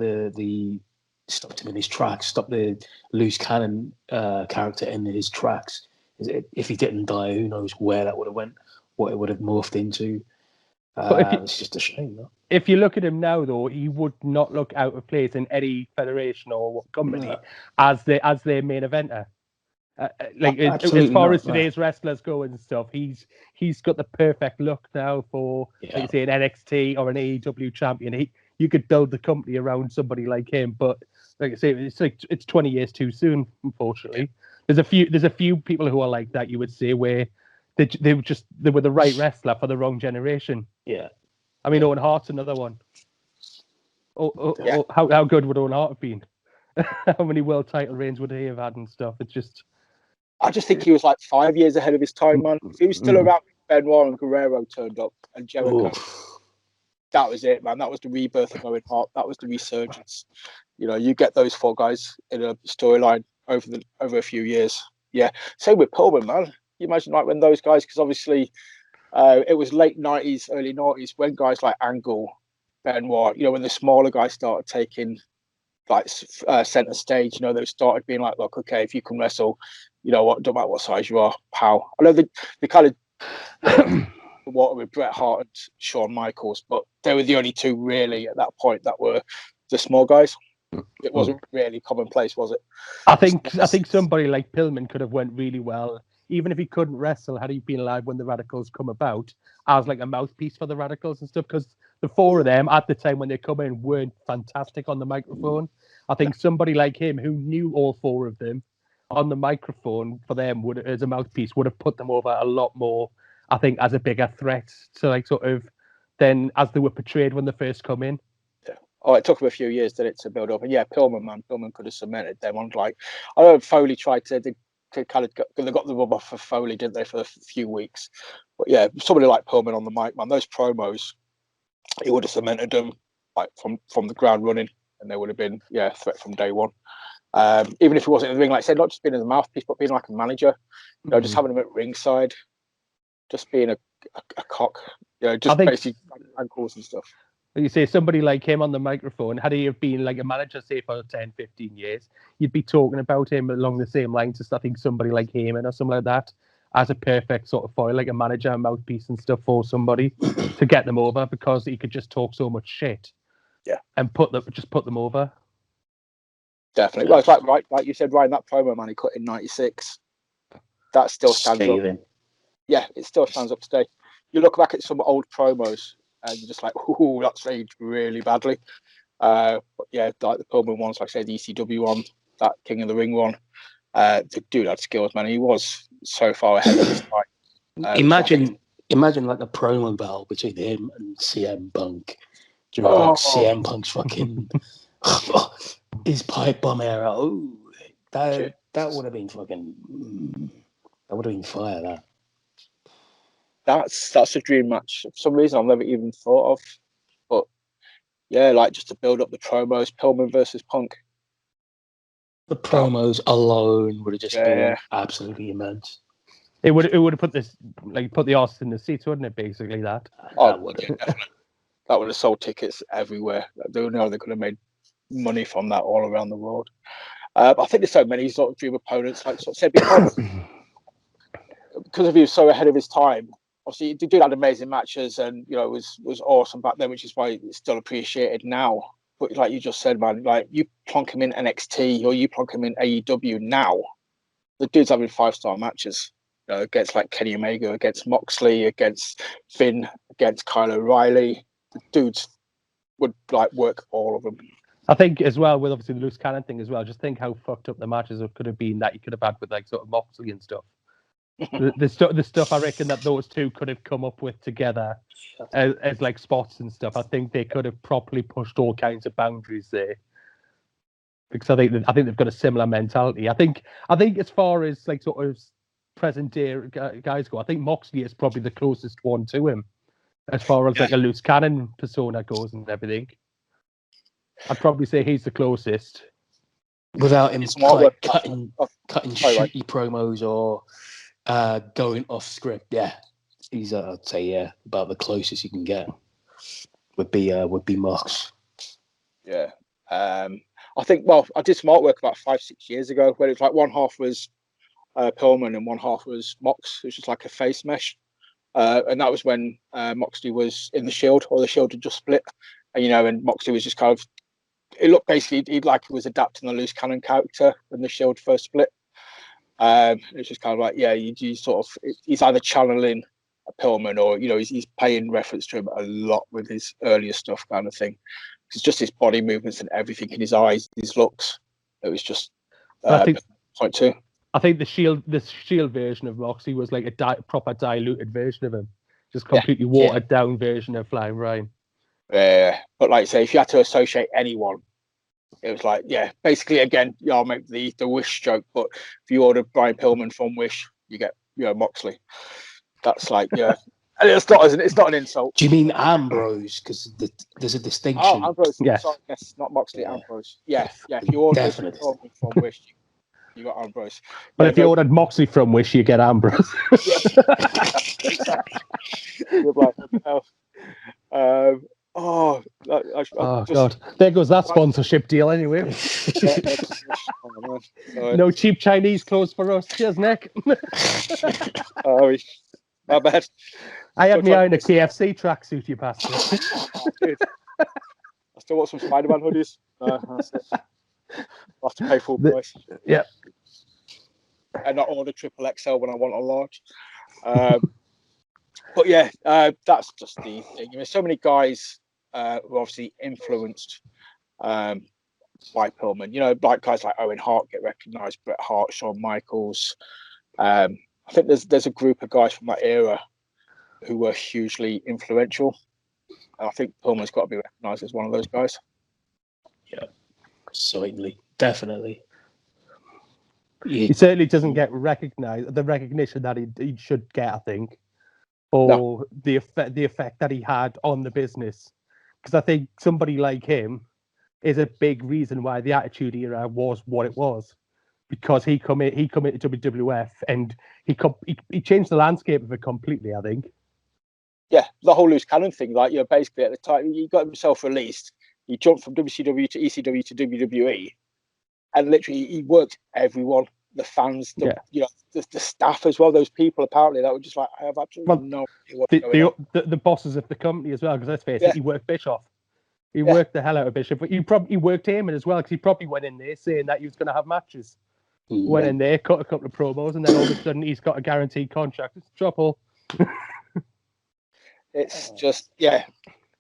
stopped him in his tracks, stopped the loose cannon character in his tracks. If he didn't die, who knows where that would have went, what it would have morphed into. It's just a shame, though. If you look at him now, though, he would not look out of place in any federation or company as their main eventer. As far as today's wrestlers go and stuff, he's got the perfect look now for, like you say, an NXT or an AEW champion. You could build the company around somebody like him, but like I say, it's 20 years too soon, unfortunately. There's a few people who are like that, you would say, where they were the right wrestler for the wrong generation. Yeah. I mean, Owen Hart's another one. How good would Owen Hart have been? How many world title reigns would he have had and stuff? It's just... I just think he was like 5 years ahead of his time, man. If he was still around, Benoit and Guerrero turned up, and Jericho. That was it, man. That was the rebirth of Owen Hart. That was the resurgence. You know, you get those four guys in a storyline over a few years. Yeah. Same with Pillman, man. You imagine, like, when those guys, because obviously it was late 90s, early 90s, when guys like Angle, Benoit, you know, when the smaller guys started taking like center stage, you know, they started being like, look, okay, if you can wrestle, you know what, don't matter what size you are, pal. I know they kind of the water with Bret Hart and Shawn Michaels, but they were the only two really at that point that were the small guys. It wasn't really commonplace, was it? I think somebody like Pillman could have went really well, even if he couldn't wrestle, had he been alive when the Radicals come about, as like a mouthpiece for the Radicals and stuff, because the four of them at the time when they come in weren't fantastic on the microphone. I think somebody like him who knew all four of them on the microphone for them as a mouthpiece would have put them over a lot more, I think, as a bigger threat to, like, sort of than as they were portrayed when they first come in. Yeah. Oh, it took them a few years, did it, to build up? And yeah, Pillman could have cemented them on, like, I know Foley tried to kind of they got the rub off for Foley, didn't they, for a few weeks? But yeah, somebody like Pillman on the mic, man, those promos, he would have cemented them like from the ground running, and they would have been a threat from day one. Even if he wasn't in the ring, like I said, not just being as a mouthpiece, but being like a manager, you know, just having him at ringside, just being a cock, you know, just basically ankles and stuff. You say somebody like him on the microphone, had he have been like a manager, say, for 10, 15 years, you'd be talking about him along the same lines as, I think, somebody like Heyman or something like that, as a perfect sort of foil, like a manager, a mouthpiece and stuff for somebody to get them over, because he could just talk so much shit. Yeah. And put them over. Definitely. Well, it's like you said, Ryan, that promo, man, he cut in 96. That still stands up. Yeah, it still stands up today. You look back at some old promos and you're just like, ooh, that's aged really badly. But yeah, like the Pillman ones, like I said, the ECW one, that King of the Ring one, the dude had skills, man. He was so far ahead of his time. Imagine like a promo battle between him and CM Punk during like CM Punk's fucking his pipe bomb era. Oh, that would have been fucking. That would have been fire. That's a dream match. For some reason, I've never even thought of. But yeah, like just to build up the promos, Pillman versus Punk. The promos alone would have just been absolutely immense. It would have put the arse in the seats, wouldn't it? Basically, that. That would have sold tickets everywhere. They know they could have made money from that all around the world. But I think there's so many sort of dream opponents, like sort of said, because he was so ahead of his time. Obviously, the dude had amazing matches, and was awesome back then, which is why it's still appreciated now. But like you just said, man, like you plonk him in NXT or you plonk him in AEW now, the dude's having 5-star matches. Against like Kenny Omega, against Moxley, against Finn, against Kyle O'Reilly. The dudes would like work all of them. I think as well with obviously the loose cannon thing as well. Just think how fucked up the matches could have been that you could have had with like sort of Moxley and stuff. the stuff I reckon that those two could have come up with together as like spots and stuff. I think they could have properly pushed all kinds of boundaries there. Because I think they've got a similar mentality. I think as far as like sort of present day guys go, I think Moxley is probably the closest one to him as far as like a loose cannon persona goes and everything. I'd probably say he's the closest. Without him like cutting shitty promos or going off script, he's I'd say about the closest you can get would be Mox. Yeah, I think. Well, I did some artwork about 5-6 years ago where it was like one half was Pillman and one half was Mox. It was just like a face mesh, and that was when Moxley was in the Shield, or the Shield had just split, and Moxley was just kind of. It looked basically like he was adapting the loose cannon character when the Shield first split. It's just kind of like you sort of he's either channeling a Pillman or he's paying reference to him a lot with his earlier stuff kind of thing. It's just his body movements and everything in his eyes, his looks. It was just point two. I think the Shield version of Moxley was like a proper diluted version of him, just completely watered down version of Flying Ryan. Yeah, but like I say, if you had to associate anyone, it was like basically again, I'll make the Wish joke, but if you order Brian Pillman from Wish, you get Moxley. That's like and it's not an insult. Do you mean Ambrose? Because there's a distinction. Oh, Ambrose. Yes. Sorry, yes, not Moxley. Ambrose. Yeah. If you order Pillman from Wish, you got Ambrose. But if you ordered Moxley from Wish, you get Ambrose. You're like, God! There goes that sponsorship deal. Anyway, no cheap Chinese clothes for us. Cheers, Nick. Oh, my bad. I had me in a KFC tracksuit, you bastard. Dude. I still want some Spider-Man hoodies. That's it. I'll have to pay full price. Yeah. And not order triple XL when I want a large. But that's just the thing. There's so many guys who are obviously influenced by Pillman. Like guys like Owen Hart get recognised, Bret Hart, Shawn Michaels. I think there's a group of guys from that era who were hugely influential. And I think Pillman's got to be recognised as one of those guys. Yeah, certainly, definitely. He certainly doesn't get recognised, the recognition that he should get, I think, or the effect that he had on the business. Because I think somebody like him is a big reason why the Attitude Era was what it was. Because he come into WWF and he changed the landscape of it completely, I think. Yeah, the whole loose cannon thing, like basically at the time he got himself released, he jumped from WCW to ECW to WWE, and literally he worked everyone, the fans, the staff as well. Those people apparently that were just like, I have absolutely no idea what's going on. The bosses of the company as well, because let's face it, he worked Bischoff. He worked the hell out of Bishop, but he worked Heyman as well, because he probably went in there saying that he was going to have matches. Went in there, cut a couple of promos, and then all of a sudden he's got a guaranteed contract. It's trouble. It's just, and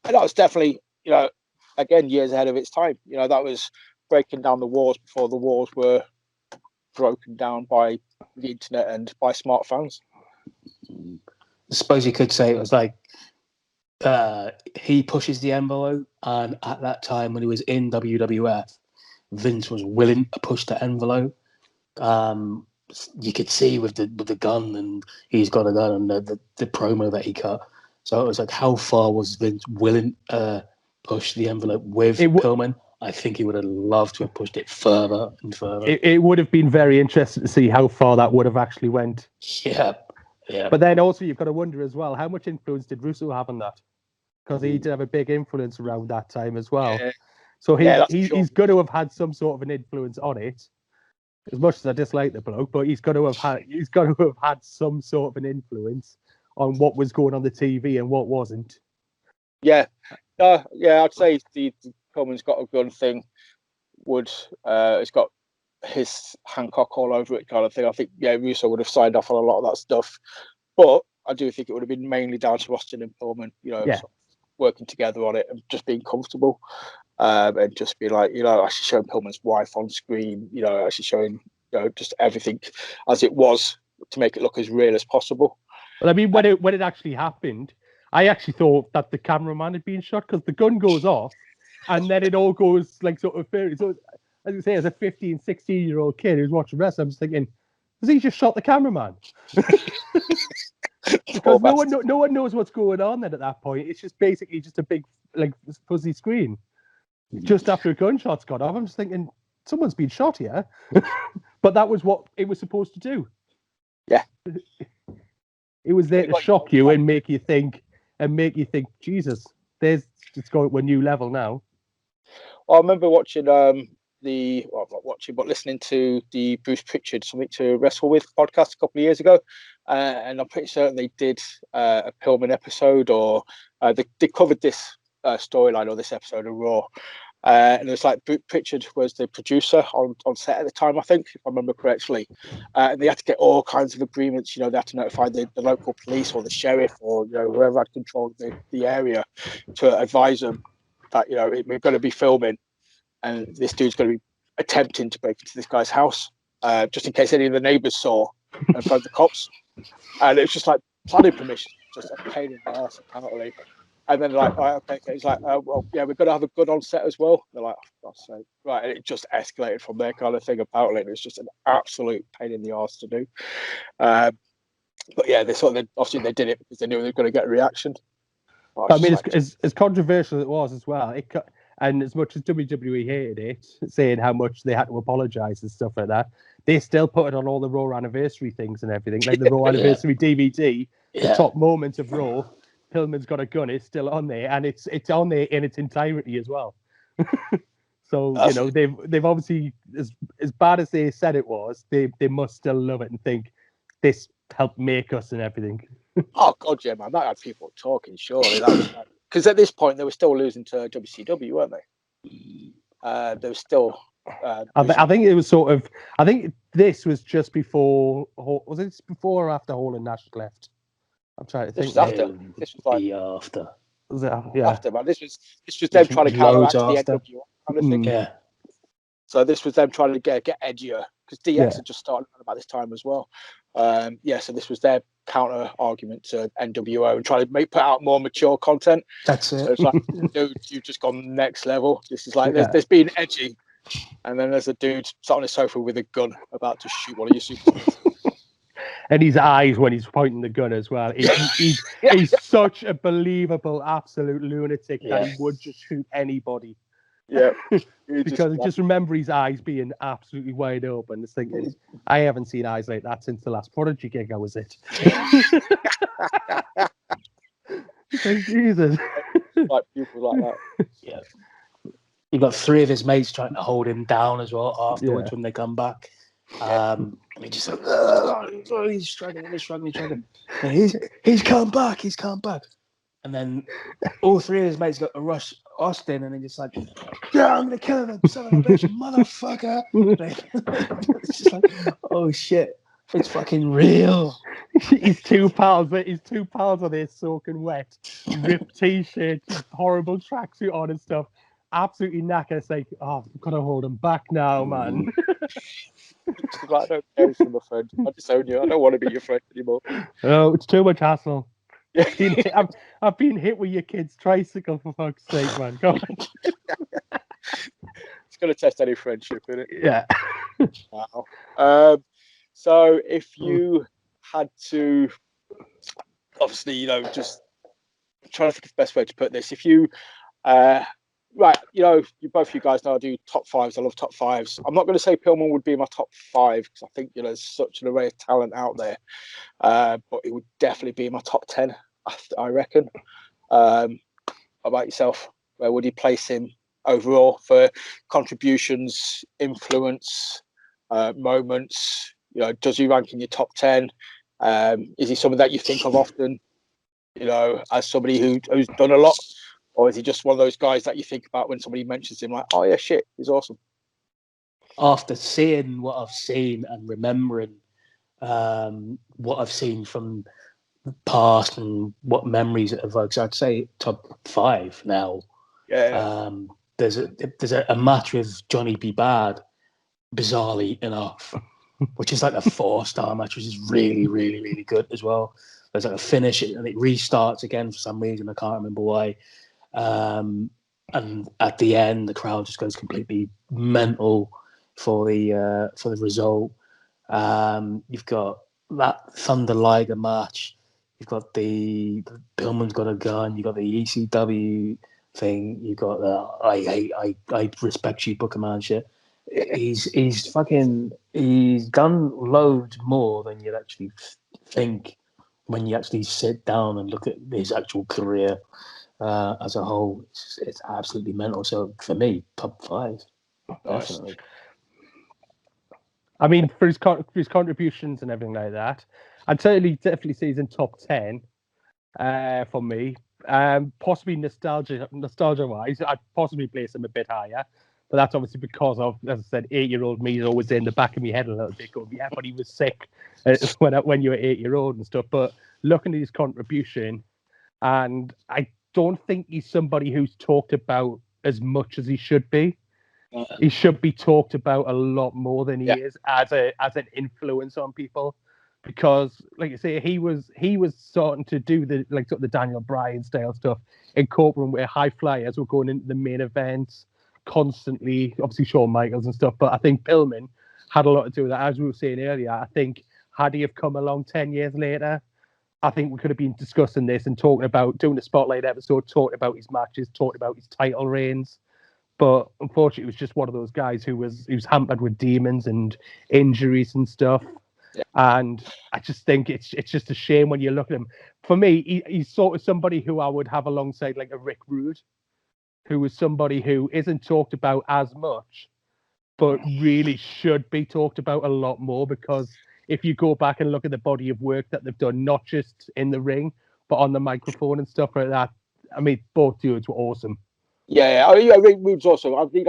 that was definitely, again, years ahead of its time. That was breaking down the walls before the walls were broken down by the internet and by smartphones. I suppose you could say it was like he pushes the envelope, and at that time when he was in WWF, Vince was willing to push the envelope. You could see with the gun, and he's got a gun, and the promo that he cut. So it was like, how far was Vince willing to push the envelope with Pillman? I think he would have loved to have pushed it further and further. It would have been very interesting to see how far that would have actually went. Yeah. But then also you've got to wonder as well, how much influence did Russo have on that? Because he did have a big influence around that time as well. Yeah. So he's going to have had some sort of an influence on it. As much as I dislike the bloke, but he's got to have had some sort of an influence on what was going on the TV and what wasn't. Yeah. I'd say the Pillman's got a gun thing it's got his Hancock all over it kind of thing. I think Russo would have signed off on a lot of that stuff, but I do think it would have been mainly down to Austin and Pillman, sort of working together on it and just being comfortable, and just be like, actually showing Pillman's wife on screen, actually showing just everything as it was to make it look as real as possible. Well, I mean, when it actually happened, I actually thought that the cameraman had been shot, because the gun goes off and then it all goes like sort of fairy. So as you say, as a 15, 16-year-old kid who's watching wrestling, I'm just thinking, has he just shot the cameraman? Because no one knows what's going on then at that point. It's just basically just a big like fuzzy screen. Just after a gunshot's gone off, I'm just thinking, someone's been shot here. But that was what it was supposed to do. Yeah. It was there to shock you and make you think, Jesus, it's going to a new level now. Well, I remember watching listening to the Bruce Pritchard Something to Wrestle With podcast a couple of years ago, and I'm pretty certain they did a Pillman episode, or they covered this storyline or this episode of Raw, and it was like Pritchard was the producer on set at the time, I think, if I remember correctly, and they had to get all kinds of agreements. They had to notify the local police or the sheriff or whoever had control of the area to advise them that we're going to be filming, and this dude's going to be attempting to break into this guy's house, just in case any of the neighbours saw and phoned the cops. And it was just like planning permission, just a pain in the ass apparently. And then like, right, okay, it's like, well, yeah, we're going to have a gun on set as well. They're like, oh, for God's sake. Right, and it just escalated from there kind of thing apparently. It was just an absolute pain in the arse to do. But yeah, obviously they did it because they knew they were going to get a reaction. I mean, as controversial as it was as well, and as much as WWE hated it, saying how much they had to apologise and stuff like that, they still put it on all the Raw anniversary things and everything, like the Raw anniversary DVD, the top moments of Raw. Pillman's got a gun. It's still on there, and it's on there in its entirety as well. So they've obviously, as bad as they said it was, they must still love it and think this helped make us and everything. Oh God, yeah, man, that had people talking. Surely that was because at this point they were still losing to WCW, weren't they? They were still. I think it was sort of. I think this was just before. Was it before or after Hall and Nash left? I'm trying to think. This was after. This was like after. Was it? Yeah. After, man. This was them trying to counteract the NWO kind of thing. Yeah. So this was them trying to get edgier, because DX had just started about this time as well. So this was their counter argument to NWO and trying to put out more mature content. That's it. So it's like, dude, you've just gone next level. This is like there's been edgy, and then there's a dude sat on a sofa with a gun about to shoot one of your superstars. And his eyes when he's pointing the gun as well. He's such a believable, absolute lunatic that he would just shoot anybody. Yeah. Because just remember his eyes being absolutely wide open. Just thinking, I haven't seen eyes like that since the last Prodigy gig I was at. Jesus. Like people like that. Yeah. You've got three of his mates trying to hold him down as well afterwards when they come back. And he just like, he's struggling. And he's come back. And then all three of his mates got to rush Austin, and then just like, yeah, I'm gonna kill him, son of a bitch, motherfucker. It's just like, oh shit, it's fucking real. His two pals are there soaking wet, ripped t-shirt, horrible tracksuit on and stuff. Absolutely knackered. It's like, oh, I've got to hold him back now, man. I don't care from a friend. I disown you. I don't want to be your friend anymore. Oh, it's too much hassle. Yeah. I've been hit with your kid's tricycle, for fuck's sake, man. Go on. It's going to test any friendship, isn't it? Yeah. Wow. So if you had to, obviously, just trying to think of the best way to put this. If you, right, you both of you guys know I do top fives. I love top fives. I'm not going to say Pillman would be my top five because I think there's such an array of talent out there, but it would definitely be my top 10. I reckon. How about yourself? Where would you place him overall for contributions, influence, moments? Does he rank in your top 10? Is he someone that you think of often? As somebody who's done a lot, or is he just one of those guys that you think about when somebody mentions him, like, oh yeah, shit, he's awesome? After seeing what I've seen and remembering what I've seen from the past and what memories it evokes, I'd say top 5 now. Yeah. There's a match with Johnny B. Bad, bizarrely enough, which is like a 4-star match, which is really, really, really good as well. There's like a finish and it restarts again for some reason. I can't remember why. And at the end, the crowd just goes completely mental for the result. You've got that Thunder Liger match. You've got the Pillman's got a gun. You've got the ECW thing. You've got the I respect you, Booker Man shit. He's done loads more than you'd actually think when you actually sit down and look at his actual career as a whole. It's absolutely mental. So for me, top 5, definitely. I mean, for his contributions and everything like that, I'd definitely say he's in top 10 for me. Possibly nostalgia-wise, I'd possibly place him a bit higher. But that's obviously because of, as I said, 8-year-old me is always in the back of my head a little bit going, yeah, but he was sick when you were 8-year-old and stuff. But looking at his contribution, and I don't think he's somebody who's talked about as much as he should be. He should be talked about a lot more than he is as an influence on people, because, like you say, he was starting to do the sort of the Daniel Bryan style stuff in corporate, where high flyers were going into the main events constantly. Obviously, Shawn Michaels and stuff, but I think Pillman had a lot to do with that. As we were saying earlier, I think had he have come along 10 years later, I think we could have been discussing this and talking about doing a spotlight episode, talking about his matches, talking about his title reigns. But unfortunately, it was just one of those guys who was hampered with demons and injuries and stuff. Yeah. And I just think it's just a shame when you look at him. For me, he's sort of somebody who I would have alongside like a Rick Rude, who is somebody who isn't talked about as much, but really should be talked about a lot more, because if you go back and look at the body of work that they've done, not just in the ring, but on the microphone and stuff like that, I mean, both dudes were awesome. Yeah, Rick Rude's awesome. I think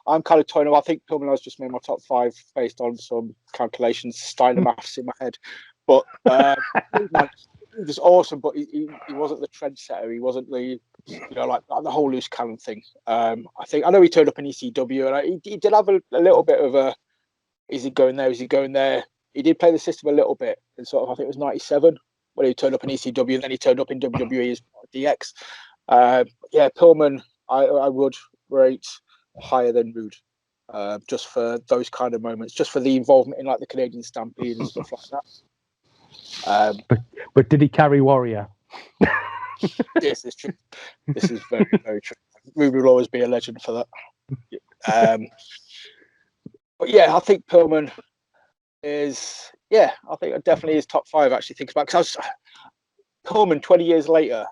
I'm kind of torn up. I think Pillman has just made my top 5 based on some calculations, starting the maths in my head. But he was awesome, but he wasn't the trendsetter. He wasn't the like the whole loose cannon thing. I know he turned up in ECW, and he did have a little bit of a, is he going there? Is he going there? He did play the system a little bit, and sort of, I think it was 97 when he turned up in ECW, and then he turned up in WWE as DX. Pillman, I would rate higher than Rude, just for those kind of moments, just for the involvement in like the Canadian Stampede and stuff like that. But did he carry Warrior? This is true. This is very, very true. Rude will always be a legend for that. But yeah, I think Pillman is, I think it definitely is top 5. Actually, thinks about, because Pillman 20 years later,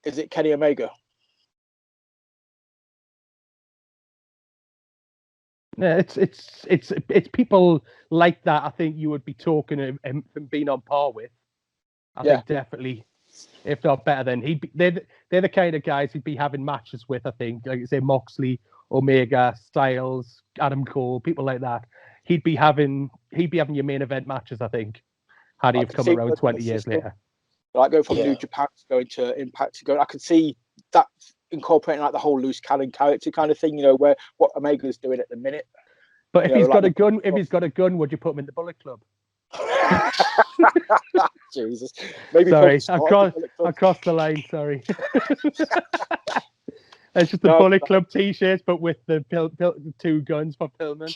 is it Kenny Omega? Yeah, it's people like that. I think you would be talking and being on par with. I think definitely. if not better than they're the kind of guys he'd be having matches with. I think, like you say, Moxley, Omega, Styles, Adam Cole, people like that. He'd be having your main event matches. I think, had he have come around 20 years later. Like going from New Japan to going to Impact to go, I could see that incorporating like the whole loose cannon character kind of thing. Where what Omega's doing at the minute. But if he's got a gun, would you put him in the Bullet Club? Jesus. Maybe sorry, I crossed the line. Sorry. It's just the Bullet Club T-shirts, but with the 2 guns for Pillman.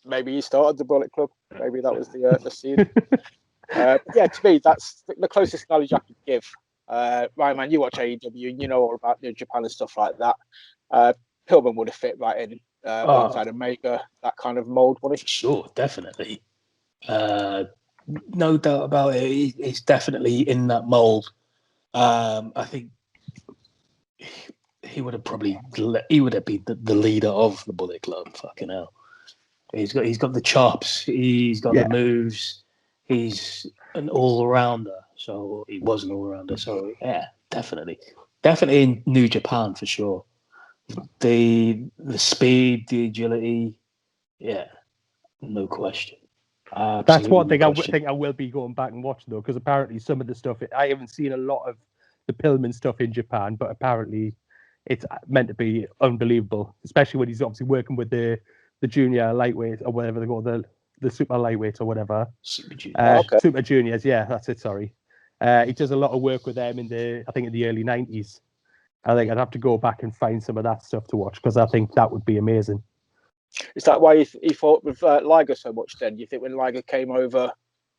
Maybe he started the Bullet Club. Maybe that was the scene. To me, that's the closest knowledge I could give. Ryan, man, you watch AEW and you know all about New Japan and stuff like that. Pillman would have fit right in alongside Omega, that kind of mold, wouldn't he? Sure, definitely. No doubt about it. He's definitely in that mold. I think he would have been the leader of the Bullet Club. Fucking hell. He's got the chops. He's got the moves. He's an all-rounder. So he was an all-rounder. So yeah, definitely in New Japan for sure. The speed, the agility, no question. That's one thing I think I will be going back and watching though, because apparently some of the stuff I haven't seen a lot of the Pillman stuff in Japan, but apparently it's meant to be unbelievable, especially when he's obviously working with the junior lightweight or whatever they call the super lightweight or whatever. Super juniors. Super juniors, yeah, that's it. Sorry, he does a lot of work with them in the early 90s. I think I'd have to go back and find some of that stuff to watch because I think that would be amazing. Is that why he fought with Liger so much then? Do you think when Liger came over,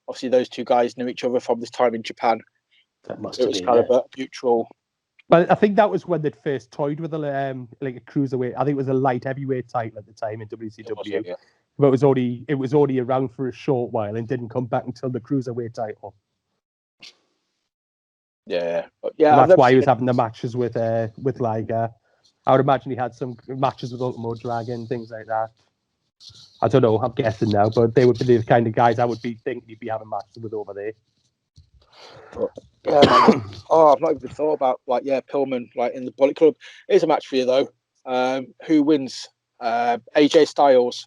obviously those two guys knew each other from this time in Japan? That must have been. It was kind of a mutual. But I think that was when they'd first toyed with a cruiserweight. I think it was a light heavyweight title at the time in WCW. But it was only around for a short while and didn't come back until the cruiserweight title. Yeah, and that's why he was having the matches with Liger. I would imagine he had some matches with Ultimo Dragon, things like that. I don't know. I'm guessing now, but they would be the kind of guys I would be thinking he'd be having matches with over there. I've not even thought about Pillman in the Bullet Club. Here's a match for you though. Who wins? AJ Styles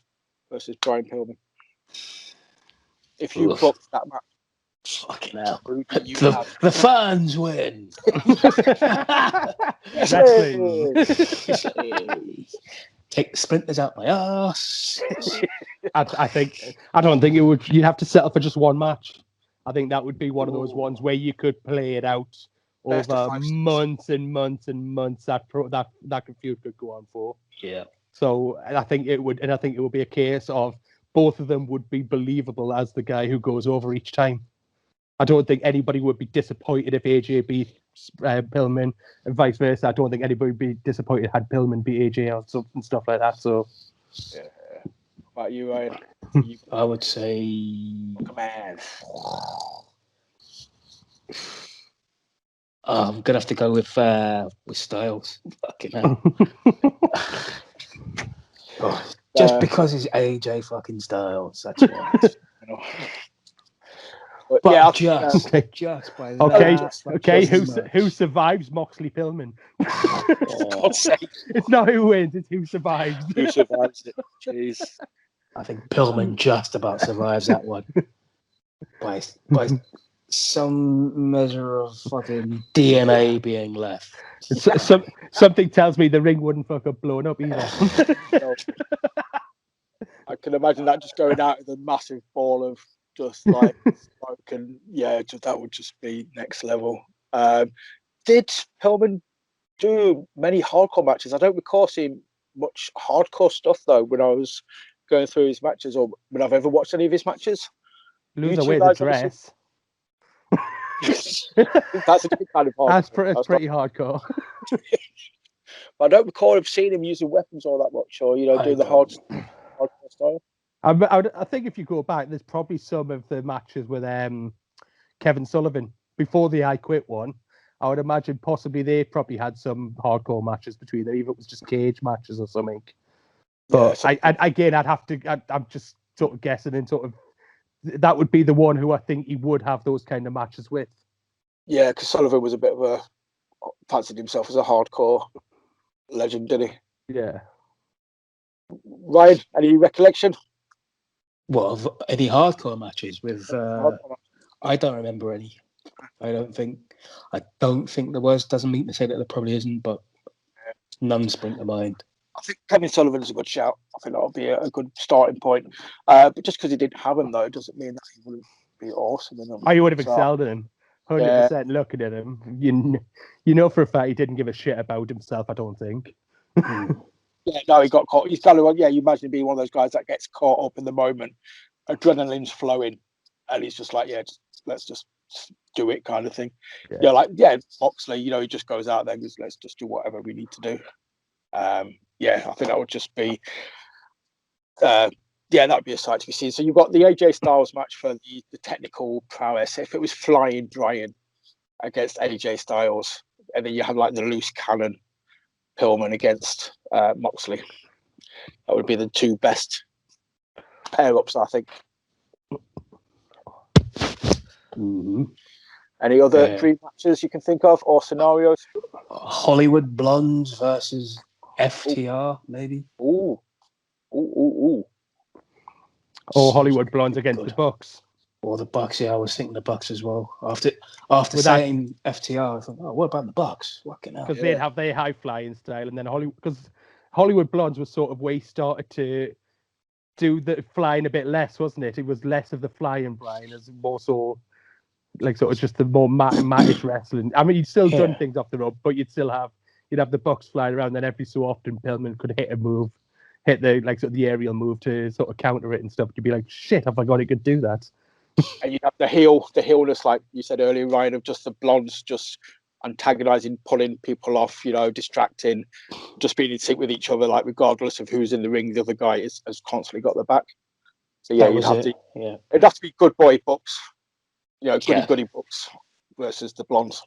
versus Brian Pillman. If you booked that match. Fucking hell. The fans win. Take the splinters out my ass. I don't think it would. You'd have to settle for just one match. I think that would be one of those ones where you could play it out over months and months and months. That feud could go on for. Yeah. So I think it would be a case of both of them would be believable as the guy who goes over each time. I don't think anybody would be disappointed if AJ beat Pillman and vice versa. I don't think anybody would be disappointed had Pillman beat AJ or something stuff like that. So, yeah. What about you, Ryan? I would say, man. I'm gonna have to go with Styles. Fucking hell. Just because it's AJ fucking Styles. That's right. But just by okay. Who survives Moxley Pillman? God's sake. It's not who wins; it's who survives. Who survives it? Jeez. I think Pillman just about survives that one by some measure of fucking DNA being left. Something tells me the ring wouldn't fuck up blown up either. No. I can imagine that just going out with a massive ball of just like smoke, and that would just be next level. Did Pillman do many hardcore matches? I don't recall seeing much hardcore stuff though when I was going through his matches, or when I've ever watched any of his matches. Lose away the dress. That's a different kind of hardcore. That's pretty hardcore. But I don't recall him seeing him using weapons all that much, or doing the hardcore style. I think if you go back, there's probably some of the matches with Kevin Sullivan before the I Quit one. I would imagine possibly they probably had some hardcore matches between them, even if it was just cage matches or something. But I'm just sort of guessing and sort of that would be the one who I think he would have those kind of matches with. Yeah, because Sullivan was a bit of a fancied himself as a hardcore legend, did he? Yeah. Ryan, any recollection? What, of any hardcore matches with? I don't remember any. I don't think there was. Doesn't mean to say that there probably isn't, but none spring to mind. I think Kevin Sullivan is a good shout. I think that'll be a good starting point. But just because he didn't have him, though, doesn't mean that he wouldn't be awesome in them. Oh, you would have excelled in him. 100% looking at him. You know for a fact he didn't give a shit about himself, I don't think. Yeah, no, he got caught. He's kind of, you imagine him being one of those guys that gets caught up in the moment. Adrenaline's flowing. And he's just like, let's just do it kind of thing. Moxley, he just goes out there and goes, let's just do whatever we need to do. I think that would just be, that would be a sight to be seen. So you've got the AJ Styles match for the technical prowess. If it was Flying Brian against AJ Styles, and then you have like the loose cannon Pillman against Moxley, that would be the two best pair-ups, I think. Mm-hmm. Any other dream matches you can think of or scenarios? Hollywood Blondes versus FTR, maybe. Ooh. Or Hollywood Blondes against the Bucks. Or the Bucks, I was thinking the Bucks as well. After saying FTR, I thought, what about the Bucks? Because they'd have their high flying style, and then Hollywood Blondes was sort of where he started to do the flying a bit less, wasn't it? It was less of the flying Brian, as more so like sort of just the more mattish wrestling. I mean, you'd still done things off the rope, but you'd have the Bucks flying around. Then every so often, Pillman could hit the like sort of the aerial move to sort of counter it and stuff. You'd be like, shit, I forgot he could do that. And you'd have the heelness, like you said earlier, Ryan, of just the Blondes just antagonizing, pulling people off, distracting, just being in sync with each other, like regardless of who's in the ring, the other guy has constantly got their back. So it'd have to be good boy Bucks, goody Bucks versus the Blondes.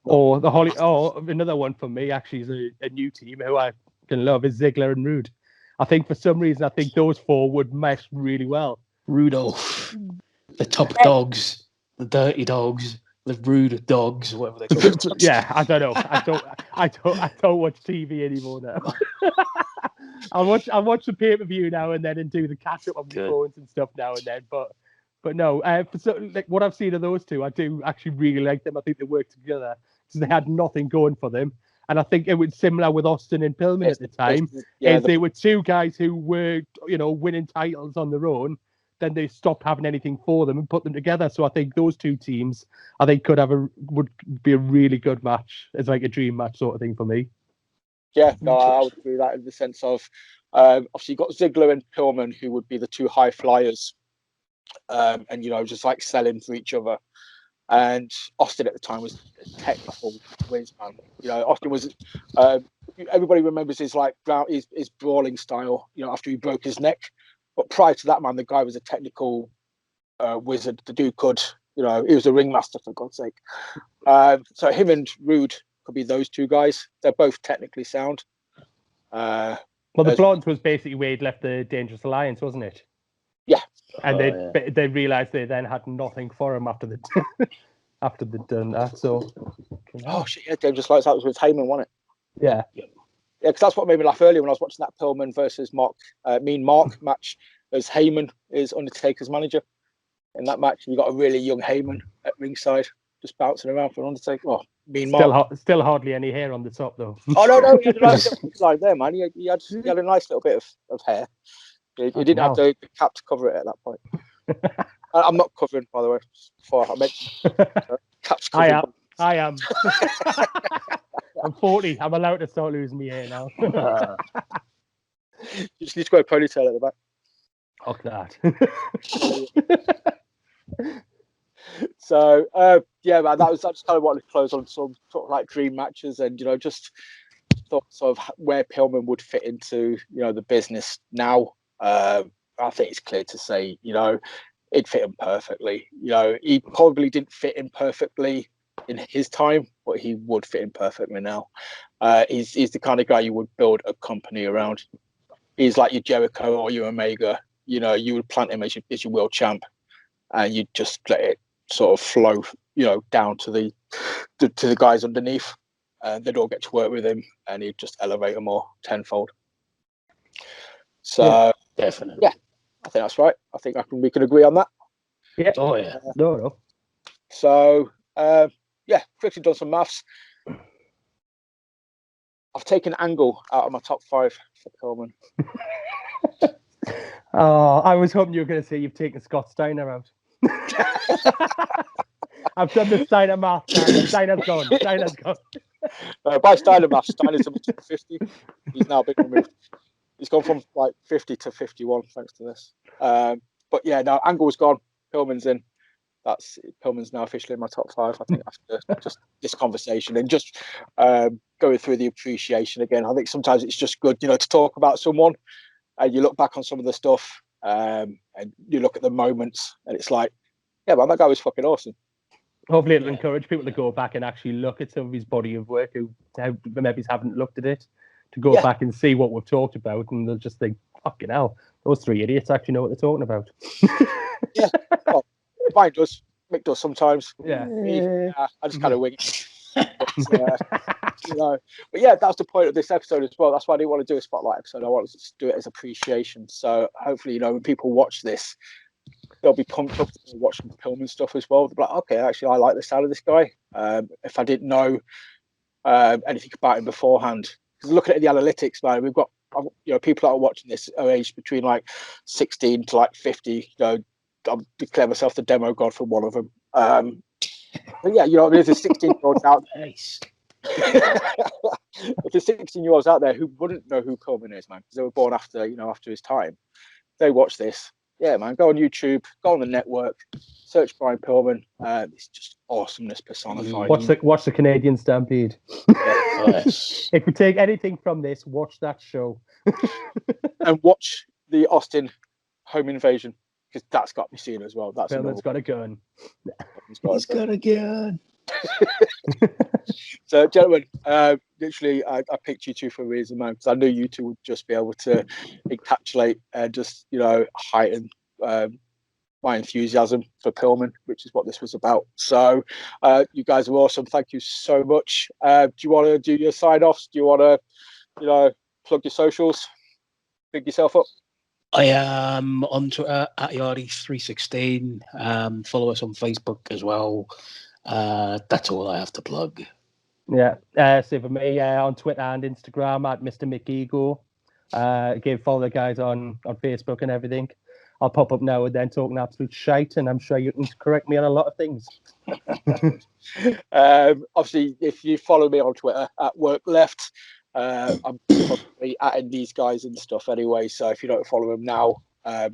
Or another one for me actually is a new team who I can love is Ziggler and Rude. I think for some reason those four would mesh really well. Rudolph, the top dogs, the dirty dogs, the rude dogs, whatever they call it. Yeah, I don't know. I don't watch TV anymore now. I'll watch the pay-per-view now and then and do the catch up on the phones and stuff now and then. But no, like what I've seen of those two, I do actually really like them. I think they work together because they had nothing going for them. And I think it was similar with Austin and Pillman at the time. They were two guys who were, winning titles on their own. Then they stopped having anything for them and put them together. So I think those two teams, would be a really good match. It's like a dream match sort of thing for me. Yeah, no, I would agree with that in the sense of, obviously you've got Ziggler and Pillman, who would be the two high flyers, and just like selling for each other. And Austin at the time was a technical whiz man. Austin was. Everybody remembers his brawling style. After he broke his neck. But prior to that, man, the guy was a technical wizard. The dude could, he was a ringmaster, for God's sake. So him and Rude could be those two guys. They're both technically sound. The Blondes was basically where he'd left the Dangerous Alliance, wasn't it? Yeah. And they realised they then had nothing for him after they'd done that. So. Oh, shit, yeah, Dangerous Alliance, that was with Heyman, wasn't it? Yeah. Yeah, because that's what made me laugh earlier when I was watching that Pillman versus Mean Mark match, as Heyman is Undertaker's manager. In that match, you got a really young Heyman at ringside, just bouncing around for Undertaker. Oh, Mean Mark. Still hardly any hair on the top, though. Oh, no, he had a nice little line there, man. He had a nice little bit of hair. He didn't have the cap to cover it at that point. I'm not covering, by the way, before I mentioned caps covering. I am. I'm 40. I'm allowed to start losing my hair now. You just need to grow a ponytail at the back. Fuck that. So, man, I just kind of wanted to close on some sort of like dream matches and, just thoughts of where Pillman would fit into, the business now. I think it's clear to say, it'd fit him perfectly. He probably didn't fit in perfectly in his time, but he would fit in perfectly now. He's the kind of guy you would build a company around. He's like your Jericho or your Omega. you know, you would plant him as your world champ, and you just let it sort of flow, you know, down to the guys underneath, and they'd all get to work with him, and he'd just elevate them all tenfold. So definitely, yeah, I think that's right. I think we can agree on that. Yeah. Oh yeah. No. So yeah, quickly done some maths. I've taken Angle out of my top 5 for Pillman. Oh, I was hoping you were going to say you've taken Scott Steiner out. I've done the Steiner math. Steiner's gone. By Steiner maths, Steiner's in the top 50. He's now been removed. He's gone from like 50 to 51 thanks to this. But yeah, no, Angle's gone. Pillman's in. Pillman's now officially in my top 5. I think after just this conversation and just going through the appreciation again. I think sometimes it's just good, you know, to talk about someone and you look back on some of the stuff and you look at the moments and it's like, yeah, man, that guy was fucking awesome. Hopefully it'll encourage people to go back and actually look at some of his body of work who maybe haven't looked at it, to go back and see what we've talked about, and they'll just think, fucking hell, those 3 idiots actually know what they're talking about. Yeah. Well, mine does. Mick does sometimes. Yeah. I just kind of wing it. You know, but yeah, that's the point of this episode as well. That's why I didn't want to do a spotlight episode. I wanted to do it as appreciation. So hopefully, you know, when people watch this, they'll be pumped up to watch some Pillman stuff as well. They'll be like, okay, actually, I like the sound of this guy. If I didn't know anything about him beforehand, because looking at the analytics, man, we've got, you know, people that are watching this are aged between like 16 to like 50. You know, I declare myself the demo god for one of them. But yeah, you know, there's a 16-year-olds out there. Nice. If there's 16-year-olds out there who wouldn't know who Pillman is, man, because they were born after, you know, after his time, they watch this. Yeah, man, go on YouTube, go on the network, search Brian Pillman. It's just awesomeness personified. Watch the Canadian Stampede. Yes. If we take anything from this, watch that show. And watch the Austin home invasion, because that's got to be seen as well. That's Pillman's got a gun. He's got a gun. So, gentlemen, literally, I picked you two for a reason, man, because I knew you two would just be able to encapsulate and just, you know, heighten my enthusiasm for Pillman, which is what this was about. So, you guys are awesome. Thank you so much. Do you want to do your sign-offs? Do you want to, you know, plug your socials? Big yourself up? I am on Twitter at Yardi316. Follow us on Facebook as well. That's all I have to plug. Yeah, so for me, on Twitter and Instagram at Mr. McEagle. Again, follow the guys on Facebook and everything. I'll pop up now and then talking absolute shite, and I'm sure you can correct me on a lot of things. Obviously, if you follow me on Twitter at Work Left, I'm probably adding these guys and stuff anyway. So if you don't follow them now,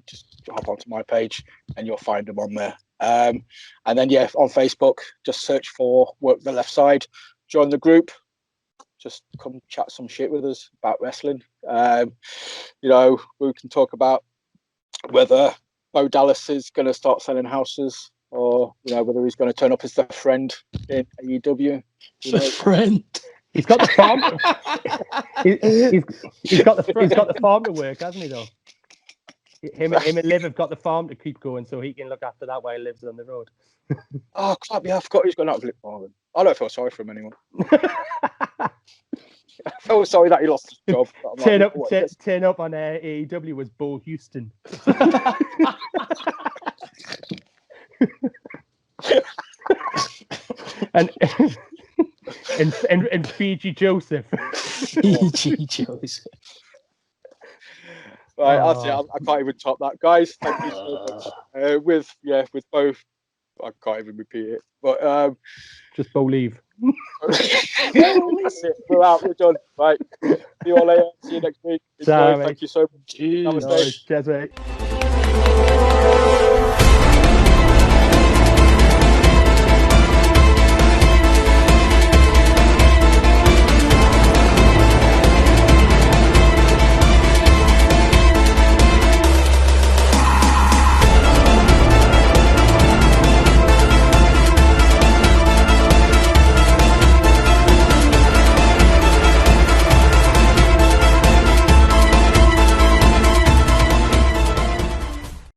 just hop onto my page and you'll find them on there. And then, yeah, on Facebook, just search for Work the Left Side. Join the group. Just come chat some shit with us about wrestling. You know, we can talk about whether Bo Dallas is going to start selling houses, or you know, whether he's going to turn up as the friend in AEW. The friend. He's got the farm. he's got the farm to work, hasn't he? Though him and Liv have got the farm to keep going, so he can look after that while he lives on the road. Oh crap! Yeah, I forgot he's got an outlet farm. I don't feel sorry for him anymore. I feel sorry that he lost his job. Turn up on AEW was Bo Houston. and Fiji Joseph. Fiji Joseph. Right, I can't even top that, guys. Thank you so much. With both, I can't even repeat it. But just believe. That's it. We're out. We're done. Right. See you all later. See you next week. Enjoy. Thank you so much. Cheers. Cheers, mate.